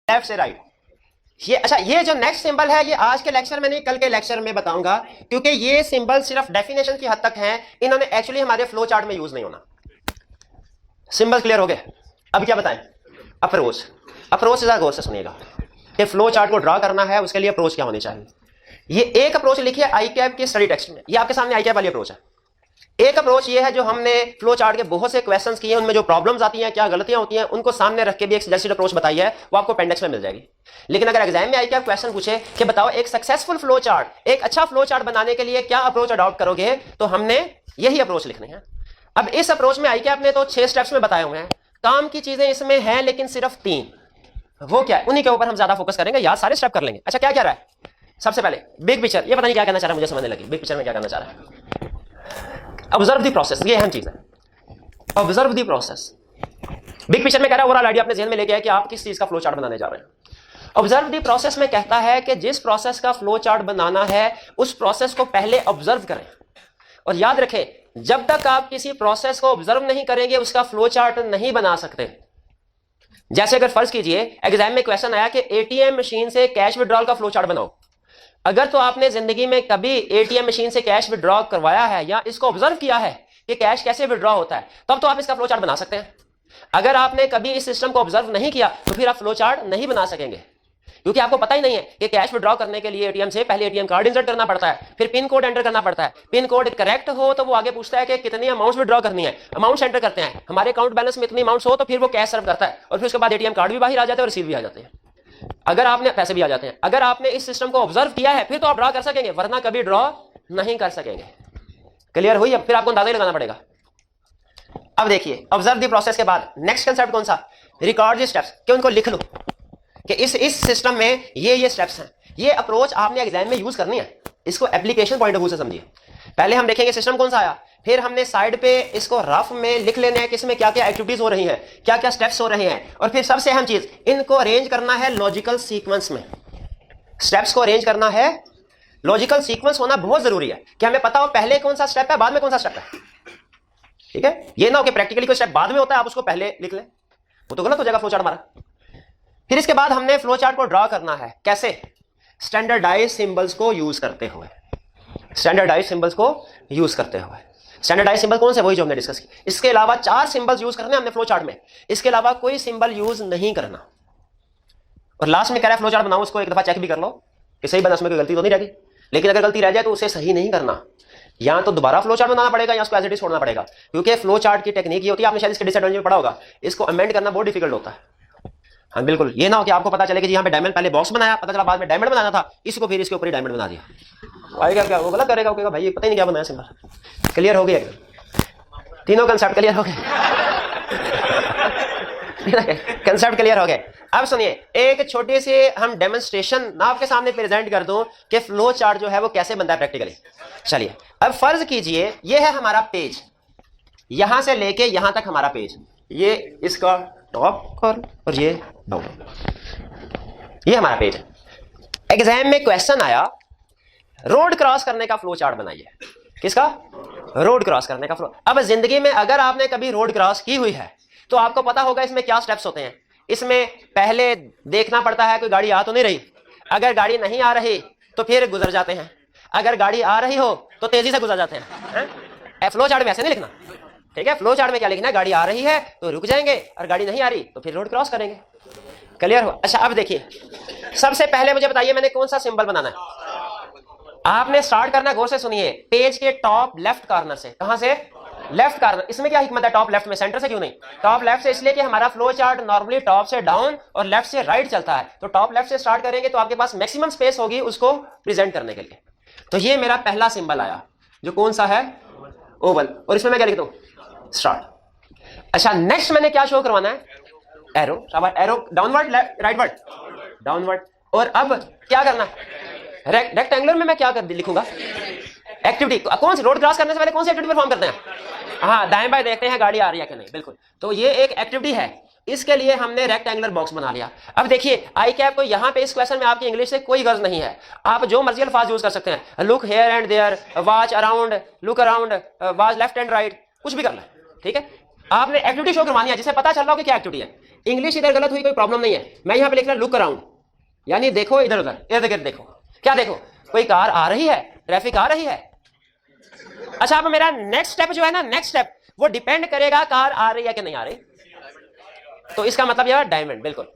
Speaker 1: लेफ्ट से राइट। ये अच्छा, ये जो नेक्स्ट सिंबल है ये आज के लेक्चर में नहीं, कल के लेक्चर में बताऊंगा, क्योंकि ये सिंबल सिर्फ डेफिनेशन की हद तक हैं। इन्होंने एक्चुअली हमारे फ्लो चार्ट में यूज नहीं होना। सिंबल क्लियर हो गए? अब क्या बताएं? अप्रोच। अप्रोच जरा गौर से सुनिएगा कि फ्लो चार्ट को ड्रा करना है, उसके लिए अप्रोच क्या होनी चाहिए। ये एक अप्रोच लिखी है ICAP के स्टडी टेक्स्ट में। ये आपके सामने ICAP वाली अप्रोच है। एक अप्रोच ये है जो हमने फ्लो चार्ट के बहुत से क्वेश्चंस किए, उनमें जो प्रॉब्लम्स आती हैं, क्या गलतियां होती हैं, उनको सामने रख के भी एक सजेस्टेड अप्रोच बताई है, वो आपको अपेंडिक्स में मिल जाएगी। लेकिन अगर एग्जाम में ICAP क्वेश्चन पूछे कि बताओ एक सक्सेसफुल फ्लो चार्ट, एक अच्छा फ्लो चार्ट बनाने के लिए क्या अप्रोच अडॉप्ट करोगे, तो हमने यही अप्रोच लिखनी है। अब इस अप्रोच में ICAP ने तो 6 स्टेप्स में बताए हुए हैं। काम की चीजें इसमें हैं लेकिन सिर्फ 3। वो क्या है, उन्हीं के ऊपर हम ज्यादा फोकस करेंगे। यार सारे स्टेप कर लेंगे। अच्छा, क्या क्या रहा है? सबसे पहले बिग पिक्चर। ये पता नहीं क्या करना चाह रहा है, मुझे समझने लगी बिग पिक्चर में क्या करना चाह रहा है। ऑब्जर्व द प्रोसेस, ये अहम चीज है। Observe the process. Big picture में कह रहा है, ओवरऑल आइडिया अपने ज़हन में लेके आए कि आप किस चीज का फ्लो चार्ट बनाने जा रहे हैं। ऑब्जर्व द प्रोसेस में कहता है कि जिस प्रोसेस का फ्लो चार्ट बनाना है उस प्रोसेस को पहले ऑब्जर्व करें। और याद रखें, जब तक आप किसी प्रोसेस को ऑब्जर्व नहीं करेंगे उसका फ्लो चार्ट नहीं बना सकते। जैसे अगर फर्ज कीजिए एग्जाम में क्वेश्चन आया कि ATM मशीन से कैश विड्रॉल का फ्लो चार्ट बनाओ। अगर तो आपने जिंदगी में कभी ATM मशीन से कैश विड्रॉ करवाया है या इसको ऑब्जर्व किया है कि कैश कैसे विड्रॉ होता है, तब तो आप इसका फ्लो चार्ट बना सकते हैं। अगर आपने कभी इस सिस्टम को ऑब्जर्व नहीं किया तो फिर आप फ्लो चार्ट नहीं बना सकेंगे। क्योंकि आपको पता ही नहीं है कि कैश विड्रॉ करने के लिए एटीएम से पहले एटीएम कार्ड इंसर्ट करना पड़ता है, फिर पिन कोड एंटर करना पड़ता है। पिन कोड करेक्ट हो तो वो आगे पूछता है कि कितनी अमाउंट विड्रॉ करनी है, अमाउंट एंटर करते हैं, हमारे अकाउंट बैलेंस में इतनी अमाउंट हो तो फिर वो कैश सर्व करता है, और फिर उसके बाद एटीएम कार्ड भी बाहर आ जाते हैं और रिसीव भी आ जाते हैं, अगर आपने पैसे भी आ जाते हैं। अगर आपने इस सिस्टम को ऑब्जर्व किया है फिर तो आप ड्रॉ कर सकेंगे, वरना कभी ड्रॉ नहीं कर सकेंगे। क्लियर हुई? अब फिर आपको अंदाजा लगाना पड़ेगा। अब देखिए, ऑब्जर्व द प्रोसेस के बाद नेक्स्ट कंसेप्ट कौन सा, रिकॉर्ड द स्टेप्स, कि उनको लिख लो कि इस सिस्टम में ये स्टेप्स हैं। ये अप्रोच आपने एग्जाम में यूज करनी है, इसको एप्लीकेशन पॉइंट ऑफ व्यू से समझिए। पहले हम देखेंगे सिस्टम कौन सा आया, फिर हमने साइड पे इसको रफ में लिख लेना है कि इसमें क्या क्या एक्टिविटीज हो रही हैं, क्या क्या स्टेप्स हो रहे हैं, और फिर सबसे अहम चीज, इनको अरेंज करना है लॉजिकल सीक्वेंस में। स्टेप्स को अरेंज करना है, लॉजिकल सीक्वेंस होना बहुत जरूरी है कि हमें पता हो पहले कौन सा स्टेप है, बाद में कौन सा स्टेप है। ठीक है, ये ना हो कि प्रैक्टिकली कोई स्टेप बाद में होता है आप उसको पहले लिख लें, वो तो गलत हो जाएगा फ्लो चार्ट हमारा। फिर इसके बाद हमने फ्लो चार्ट को ड्रॉ करना है, कैसे, स्टैंडर्डाइज सिंबल्स को यूज करते हुए। स्टैंडर्डाइज सिंबल्स को यूज करते हुए, स्टैंडर्डाइज सिंबल कौन से, वही जो हमने डिस्कस की। इसके अलावा 4 सिंबल्स यूज करने हमने फ्लो चार्ट में, इसके अलावा कोई सिंबल यूज नहीं करना। और लास्ट में कह रहा है फ्लो चार्ट बनाओ, उसको एक दफा चेक भी कर लो कि सही बना, उसमें कोई गलती तो नहीं रहेगी। लेकिन अगर गलती रह जाए तो उसे सही नहीं करना, या तो दोबारा फ्लो चार्ट बनाना पड़ेगा या उसको एज इट इज छोड़ना पड़ेगा। क्योंकि फ्लो चार्ट की टेक्निक ये होती है, आपने शायद इसके डिसएडवांटेज में पढ़ा होगा, इसको अमेंड करना बहुत डिफिकल्ट होता है। हाँ बिल्कुल, ये ना हो कि आपको पता चले कि यहाँ पे डायमंड, पहले बॉक्स बनाया, पता चला बाद में डायमंड बनाना था, इसको फिर इसके ऊपर ही डायमंड बना दिया। आएगा क्या, वो गलत करेगा, वो कहेगा भाई पता ही नहीं क्या बनाया सिंबल। क्लियर हो गया, तीनों कंसेप्ट क्लियर हो गए। कंसेप्ट क्लियर हो गए। अब सुनिए, एक छोटी सी हम डेमोन्स्ट्रेशन आपके सामने प्रेजेंट कर दूं कि फ्लो चार्ट जो है वो कैसे बनता है प्रैक्टिकली। चलिए, अब फर्ज कीजिए ये है हमारा पेज, यहां से लेके यहां तक हमारा पेज, ये इसका टॉप कॉर्नर और ये डाउन, ये हमारा पेज है। एग्जाम में क्वेश्चन आया, रोड क्रॉस करने का फ्लो चार्ट बनाइए। किसका? रोड क्रॉस करने का फ्लो। अब जिंदगी में अगर आपने कभी रोड क्रॉस की हुई है तो आपको पता होगा इसमें क्या स्टेप्स होते हैं। इसमें पहले देखना पड़ता है कोई गाड़ी आ तो नहीं रही, अगर गाड़ी नहीं आ रही तो फिर गुजर जाते हैं, अगर गाड़ी आ रही हो तो तेजी से गुजर जाते हैं। फ्लो चार्ट में ऐसे नहीं लिखना, ठीक है। फ्लो चार्ट में क्या लिखना है, गाड़ी आ रही है तो रुक जाएंगे और गाड़ी नहीं आ रही तो फिर रोड क्रॉस करेंगे। क्लियर हुआ? अच्छा, अब देखिए, सबसे पहले मुझे बताइए मैंने कौन सा सिंबल बनाना है। आपने स्टार्ट करना, गौर से सुनिए, पेज के टॉप लेफ्ट कॉर्नर से। कहां से? Left corner. इसमें क्या हिकमत है टॉप लेफ्ट में, सेंटर से क्यों नहीं? टॉप लेफ्ट से इसलिए कि हमारा फ्लो चार्ट नॉर्मली टॉप से डाउन और लेफ्ट से राइट चलता है, तो टॉप लेफ्ट से स्टार्ट करेंगे तो आपके पास मैक्सिमम स्पेस होगी उसको प्रेजेंट करने के लिए। तो ये मेरा पहला सिंबल आया जो कौन सा है, ओवल, और इसमें मैं क्या लिख दूं, स्टार्ट। अच्छा, नेक्स्ट मैंने क्या शो करवाना है, एरो। शाबाश, एरो डाउनवर्ड राइटवर्ड, डाउनवर्ड। और अब क्या करना है, रेक्टेंगुलर में मैं क्या कर लिखूंगा, एक्टिविटी। कौन सी, रोड क्रॉस करने से पहले कौन सी एक्टिविटी परफॉर्म करते हैं? हाँ, दाएं बाएं देखते हैं गाड़ी आ रही है कि नहीं, बिल्कुल। तो ये एक एक्टिविटी है, इसके लिए हमने रेक्टेंगुलर बॉक्स बना लिया। अब देखिए, आई कैप को यहाँ पे इस क्वेश्चन में आपकी इंग्लिश से कोई गर्ज नहीं है, आप जो मर्जी अल्फाज यूज कर सकते हैं, look here and there, watch around, look around, watch left and right, कुछ भी करना है, ठीक है। आपने एक्टिविटी शो करवानी है जिससे पता चल रहा हो कि क्या एक्टिविटी है। इंग्लिश इधर गलत हुई कोई प्रॉब्लम नहीं है, मैं यहाँ पे लिख रहा लुक अराउंड, यानी देखो इधर उधर, इर्द गिर्द देखो। क्या देखो? कोई कार आ रही है, ट्रैफिक आ रही है। अच्छा, अब मेरा नेक्स्ट स्टेप जो है ना, नेक्स्ट स्टेप वो डिपेंड करेगा कार आ रही है कि नहीं आ रही। तो इसका मतलब यह है डायमंड, बिल्कुल।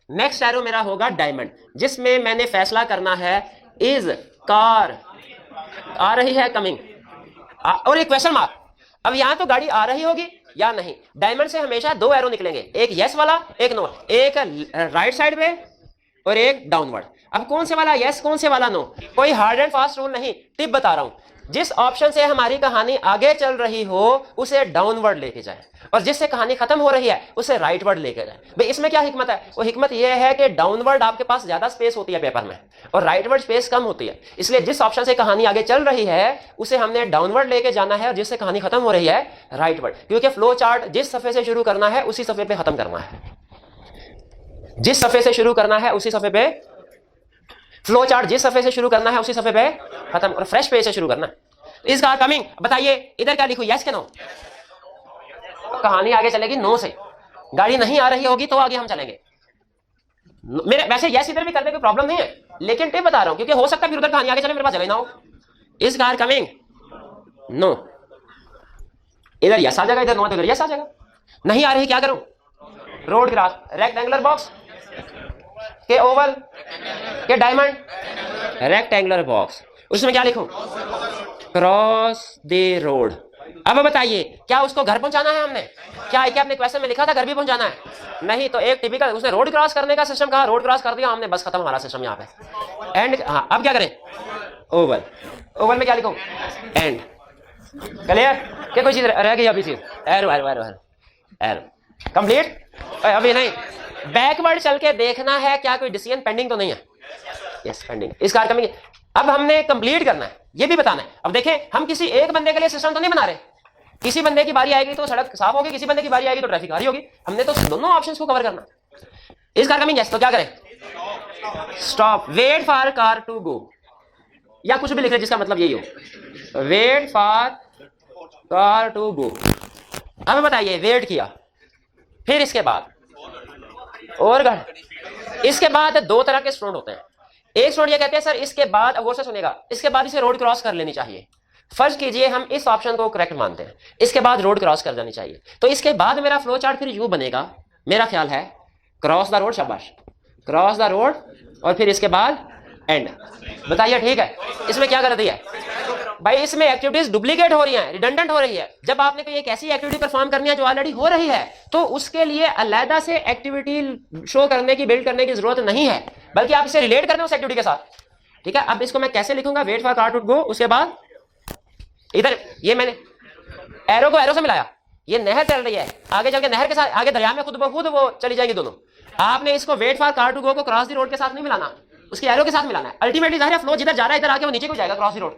Speaker 1: नेक्स्ट एरो मेरा होगा डायमंड, जिसमें मैंने फैसला करना है इज कार आ रही है, कमिंग, और एक क्वेश्चन मार्क। अब यहां तो गाड़ी आ रही होगी या नहीं। डायमंड से हमेशा 2 एरो निकलेंगे, एक यस वाला, एक नो, एक राइट साइड पे और एक डाउनवर्ड। अब कौन से वाला यस, कौन से वाला नो, कोई हार्ड एंड फास्ट रूल नहीं, टिप बता रहा हूं। जिस ऑप्शन से हमारी कहानी आगे चल रही हो उसे डाउनवर्ड लेके जाए, और जिससे कहानी खत्म हो रही है उसे राइटवर्ड लेके जाए। भाई इसमें क्या हिकमत है? वो हिकमत यह है कि डाउनवर्ड आपके पास ज्यादा स्पेस होती है पेपर में और राइटवर्ड स्पेस कम होती है, इसलिए जिस ऑप्शन से कहानी आगे चल रही है उसे हमने डाउनवर्ड लेके जाना है और जिससे कहानी खत्म हो रही है राइटवर्ड। क्योंकि फ्लो चार्ट जिस सफे से शुरू करना है उसी सफे पे खत्म करना है, जिस सफे से शुरू करना है उसी सफे पे, फ्लो चार्ट जिस सफे से शुरू करना है उसी सफे पे खत्म, और फ्रेश पेज से शुरू करना। इस कार कमिंग, बताइए इधर क्या लिखूं, यस के नो? कहानी आगे चलेगी नो से, गाड़ी नहीं आ रही होगी तो आगे हम चलेंगे। मेरे वैसे यस इधर भी करने की प्रॉब्लम नहीं है, लेकिन टिप बता रहा हूं क्योंकि हो सकता है फिर उधर कहानी आगे चले मेरे पास जगह ना हो। इस कार कमिंग, नो, इधर यस आ जाएगा, इधर नो, इधर यस आ जाएगा। नहीं आ रही क्या करूं, रोड क्रॉस, रेक्टेंगुलर बॉक्स, के ओवल के डायमंड, रेक्टेंगुलर बॉक्स। उसमें क्या लिखूं? Cross the road. अब बताइए क्या उसको घर पहुंचाना है हमने? क्या अपने क्वेश्चन में लिखा था घर भी पहुंचाना है? नहीं, तो एक टिपिकल उसने रोड क्रॉस करने का सिस्टम कहा, रोड क्रॉस कर दिया हमने, बस खत्म हमारा सिस्टम यहाँ पे। एंड हाँ, अब क्या करें? ओवल। ओवल में क्या लिखूं? एंड। क्लियर? क्या कोई चीज रह गई? अभी चीज arrow arrow arrow arrow complete. अभी नहीं, बैकवर्ड चल के देखना है क्या कोई डिसीजन पेंडिंग तो नहीं है। Yes, pending. इस कार कमिंग। अब हमने कंप्लीट करना है, ये भी बताना है। अब देखें, हम किसी एक बंदे के लिए सिस्टम तो नहीं बना रहे। किसी बंदे की बारी आएगी तो सड़क साफ होगी, किसी बंदे की बारी आएगी तो ट्रैफिक भारी होगी। हमने तो दोनों ऑप्शंस को कवर करना। इस कार कमिंग। यस, तो क्या करें? Stop, wait for car to go, या कुछ भी लिख रहे जिसका मतलब यही हो, wait for car to go. अब बताइए, वेट किया, फिर इसके बाद और गढ़। इसके बाद दो तरह के स्टूडेंट होते हैं। एक स्टूडेंट ये कहते हैं सर इसके बाद, अब गौर से सुनेगा, इसके बाद इसे रोड क्रॉस कर लेनी चाहिए। फर्ज कीजिए हम इस ऑप्शन को करेक्ट मानते हैं, इसके बाद रोड क्रॉस कर जानी चाहिए, तो इसके बाद मेरा फ्लो चार्ट फिर यूं बनेगा, मेरा ख्याल है क्रॉस द रोड, शाबाश, क्रॉस द रोड, और फिर इसके बाद एंड। बताइए ठीक है? इसमें क्या गलती है भाई? इसमें एक्टिविटीज डुप्लीकेट हो रही हैं, रिडंडेंट हो रही है। जब आपने कोई एक ऐसी एक्टिविटी परफॉर्म करनी है जो ऑलरेडी हो रही है, तो उसके लिए अलग से एक्टिविटी शो करने की, बिल्ड करने की जरूरत नहीं है, बल्कि आप इसे रिलेट कर दें उस एक्टिविटी के साथ। ठीक है? अब इसको मैं कैसे लिखूंगा? Wait for car to go, उसके बाद इधर ये मैंने एरो को एरो से मिलाया, ये नहर चल रही है, आगे चल के नहर के साथ आगे दरिया में खुद ब खुद वो चली जाएगी दोनों। आपने इसको wait for car to go को क्रॉस द रोड के साथ नहीं मिलाना, उसके एरो के साथ मिलाना है। अल्टीमेटली जाहिर है फ्लो जिधर जा रहा है इधर आके वो नीचे को जाएगा, क्रॉस द रोड।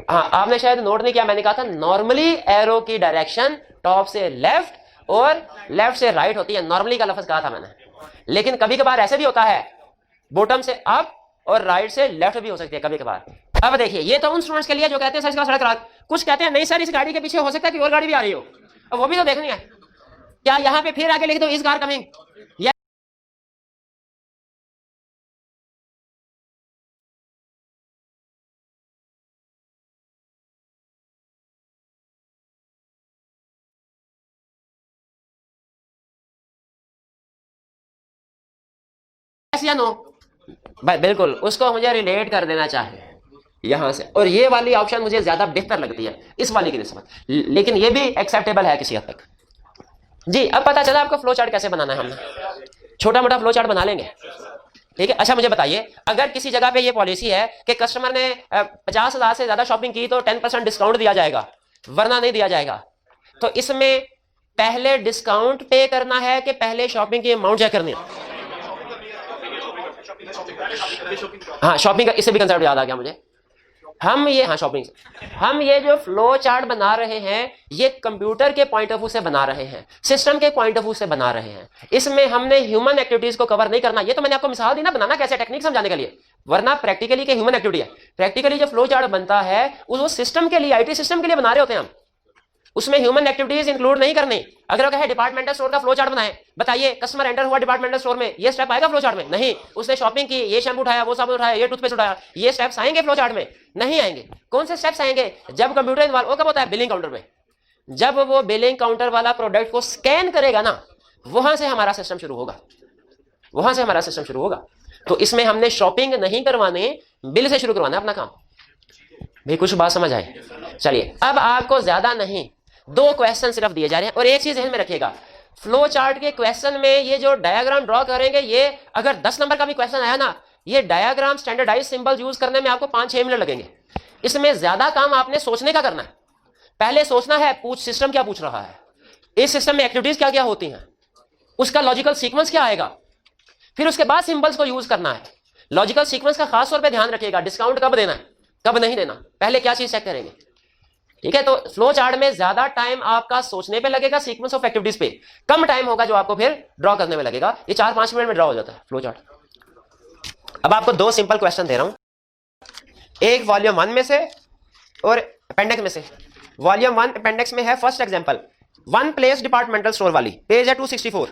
Speaker 1: हाँ, आपने शायद नोट नहीं किया, मैंने कहा था नॉर्मली एरो की डायरेक्शन टॉप से लेफ्ट और लेफ्ट से राइट होती है। नॉर्मली का लफ्ज कहा था मैंने, लेकिन कभी कभार ऐसे भी होता है बॉटम से अप और राइट से लेफ्ट भी हो सकती है कभी कभार। अब देखिए, ये तो उन स्टूडेंट्स के लिए जो कहते हैं सर इसका सड़क रात, कुछ कहते हैं नहीं सर इस गाड़ी के पीछे हो सकता है कि और गाड़ी भी आ रही हो, अब वो भी तो देखनी है। क्या यहाँ पे फिर आगे लिख दो इस कार कमिंग? या नो? बिल्कुल, उसको मुझे रिलेट कर देना चाहिए यहां से, और ये वाली ऑप्शन मुझे ज्यादा बेहतर लगती है इस वाली की निस्बत, लेकिन ये भी एक्सेप्टेबल है किसी हद तक। जी, अब पता चला आपको फ्लो चार्ट कैसे बनाना है। हमने छोटा मोटा फ्लो चार्ट बना लेंगे, ठीक है? अच्छा मुझे बताइए, अगर किसी जगह पे ये पॉलिसी है कि कस्टमर ने 50,000 से ज्यादा शॉपिंग की तो 10% डिस्काउंट दिया जाएगा, वरना नहीं दिया जाएगा, तो इसमें पहले डिस्काउंट पे करना है कि पहले शॉपिंग की अमाउंट चेक करनी है? हाँ, शॉपिंग का, इससे भी कंसेप्ट याद आ गया मुझे। हम ये, हाँ शॉपिंग, हम ये जो फ्लो चार्ट बना रहे हैं ये कंप्यूटर के पॉइंट ऑफ व्यू से बना रहे हैं, सिस्टम के पॉइंट ऑफ व्यू से बना रहे हैं। इसमें हमने ह्यूमन एक्टिविटीज को कवर नहीं करना। ये तो मैंने आपको मिसाल दी ना बनाना कैसे, टेक्निक समझाने के लिए, वरना प्रैक्टिकली के ह्यूमन एक्टिविटी है। प्रैक्टिकली जो फ्लो चार्ट बनता है वो सिस्टम के लिए, आईटी सिस्टम के लिए बना रहे होते हैं हम, उसमें ह्यूमन एक्टिविटीज इंक्लूड नहीं करनी। अगर वो कहे डिपार्टमेंटल स्टोर का फ्लो चार्ट बनाए, बताइए कस्टमर एंटर हुआ डिपार्टमेंटल स्टोर में, ये स्टेप आएगा फ्लो चार्ट में? नहीं। उसने शॉपिंग की, ये शैम्पू उठाया, वो साबुन उठाया, ये टूथपेस्ट उठाया, ये स्टेप्स आएंगे फ्लो चार्ट में? नहीं आएंगे। कौन से स्टेप्स आएंगे? जब कंप्यूटर इन्वॉल्व, वो कब होता है? बिलिंग काउंटर में। जब वो बिलिंग काउंटर वाला प्रोडक्ट को स्कैन करेगा ना, वहां से हमारा सिस्टम शुरू होगा, वहां से हमारा सिस्टम शुरू होगा। तो इसमें हमने शॉपिंग नहीं करवाने, बिल से शुरू करवाना अपना काम। भाई कुछ बात समझ आए? चलिए, अब आपको ज्यादा नहीं, 2 क्वेश्चन सिर्फ दिए जा रहे हैं, और एक चीज ध्यान में रखिएगा, फ्लो चार्ट के क्वेश्चन में ये जो डायग्राम ड्रॉ करेंगे, ये अगर 10 नंबर का भी क्वेश्चन आया ना, ये डायग्राम स्टैंडर्डाइज सिंबल यूज करने में आपको 5-6 मिनट लगेंगे। इसमें ज्यादा काम आपने सोचने का करना है। पहले सोचना है सिस्टम क्या पूछ रहा है, इस सिस्टम में एक्टिविटीज क्या क्या होती हैं, उसका लॉजिकल सीक्वेंस क्या आएगा, फिर उसके बाद सिंबल्स को यूज करना है। लॉजिकल सीक्वेंस का खास तौर पर ध्यान रखिएगा, डिस्काउंट कब देना है कब नहीं देना, पहले क्या चीज चेक करेंगे। ठीक है? तो फ्लो चार्ट में ज्यादा टाइम आपका सोचने पे लगेगा, सीक्वेंस ऑफ एक्टिविटीज पे कम टाइम होगा जो आपको फिर ड्रॉ करने में लगेगा। ये 4-5 मिनट में ड्रॉ हो जाता है फ्लो चार्ट। अब आपको 2 सिंपल क्वेश्चन दे रहा हूं, एक वॉल्यूम 1 में से और अपेंडिक्स में से। वॉल्यूम 1 अपेंडिक्स में है first example, 1 place departmental store वाली, पेज है 264,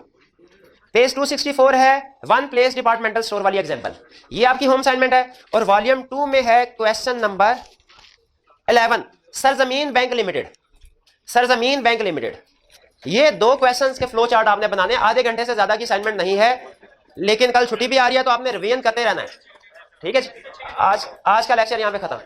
Speaker 1: पेज 264 है 1 प्लेस डिपार्टमेंटल स्टोर वाली एग्जांपल। ये आपकी होम असाइनमेंट है। और वॉल्यूम 2 में है क्वेश्चन नंबर 11, सरजमीन बैंक लिमिटेड, सरजमीन बैंक लिमिटेड। ये 2 क्वेश्चंस के फ्लो चार्ट आपने बनाने, आधे घंटे से ज्यादा की असाइनमेंट नहीं है, लेकिन कल छुट्टी भी आ रही है तो आपने रिवीजन करते रहना है। ठीक है जी, आज का लेक्चर यहाँ पे खत्म।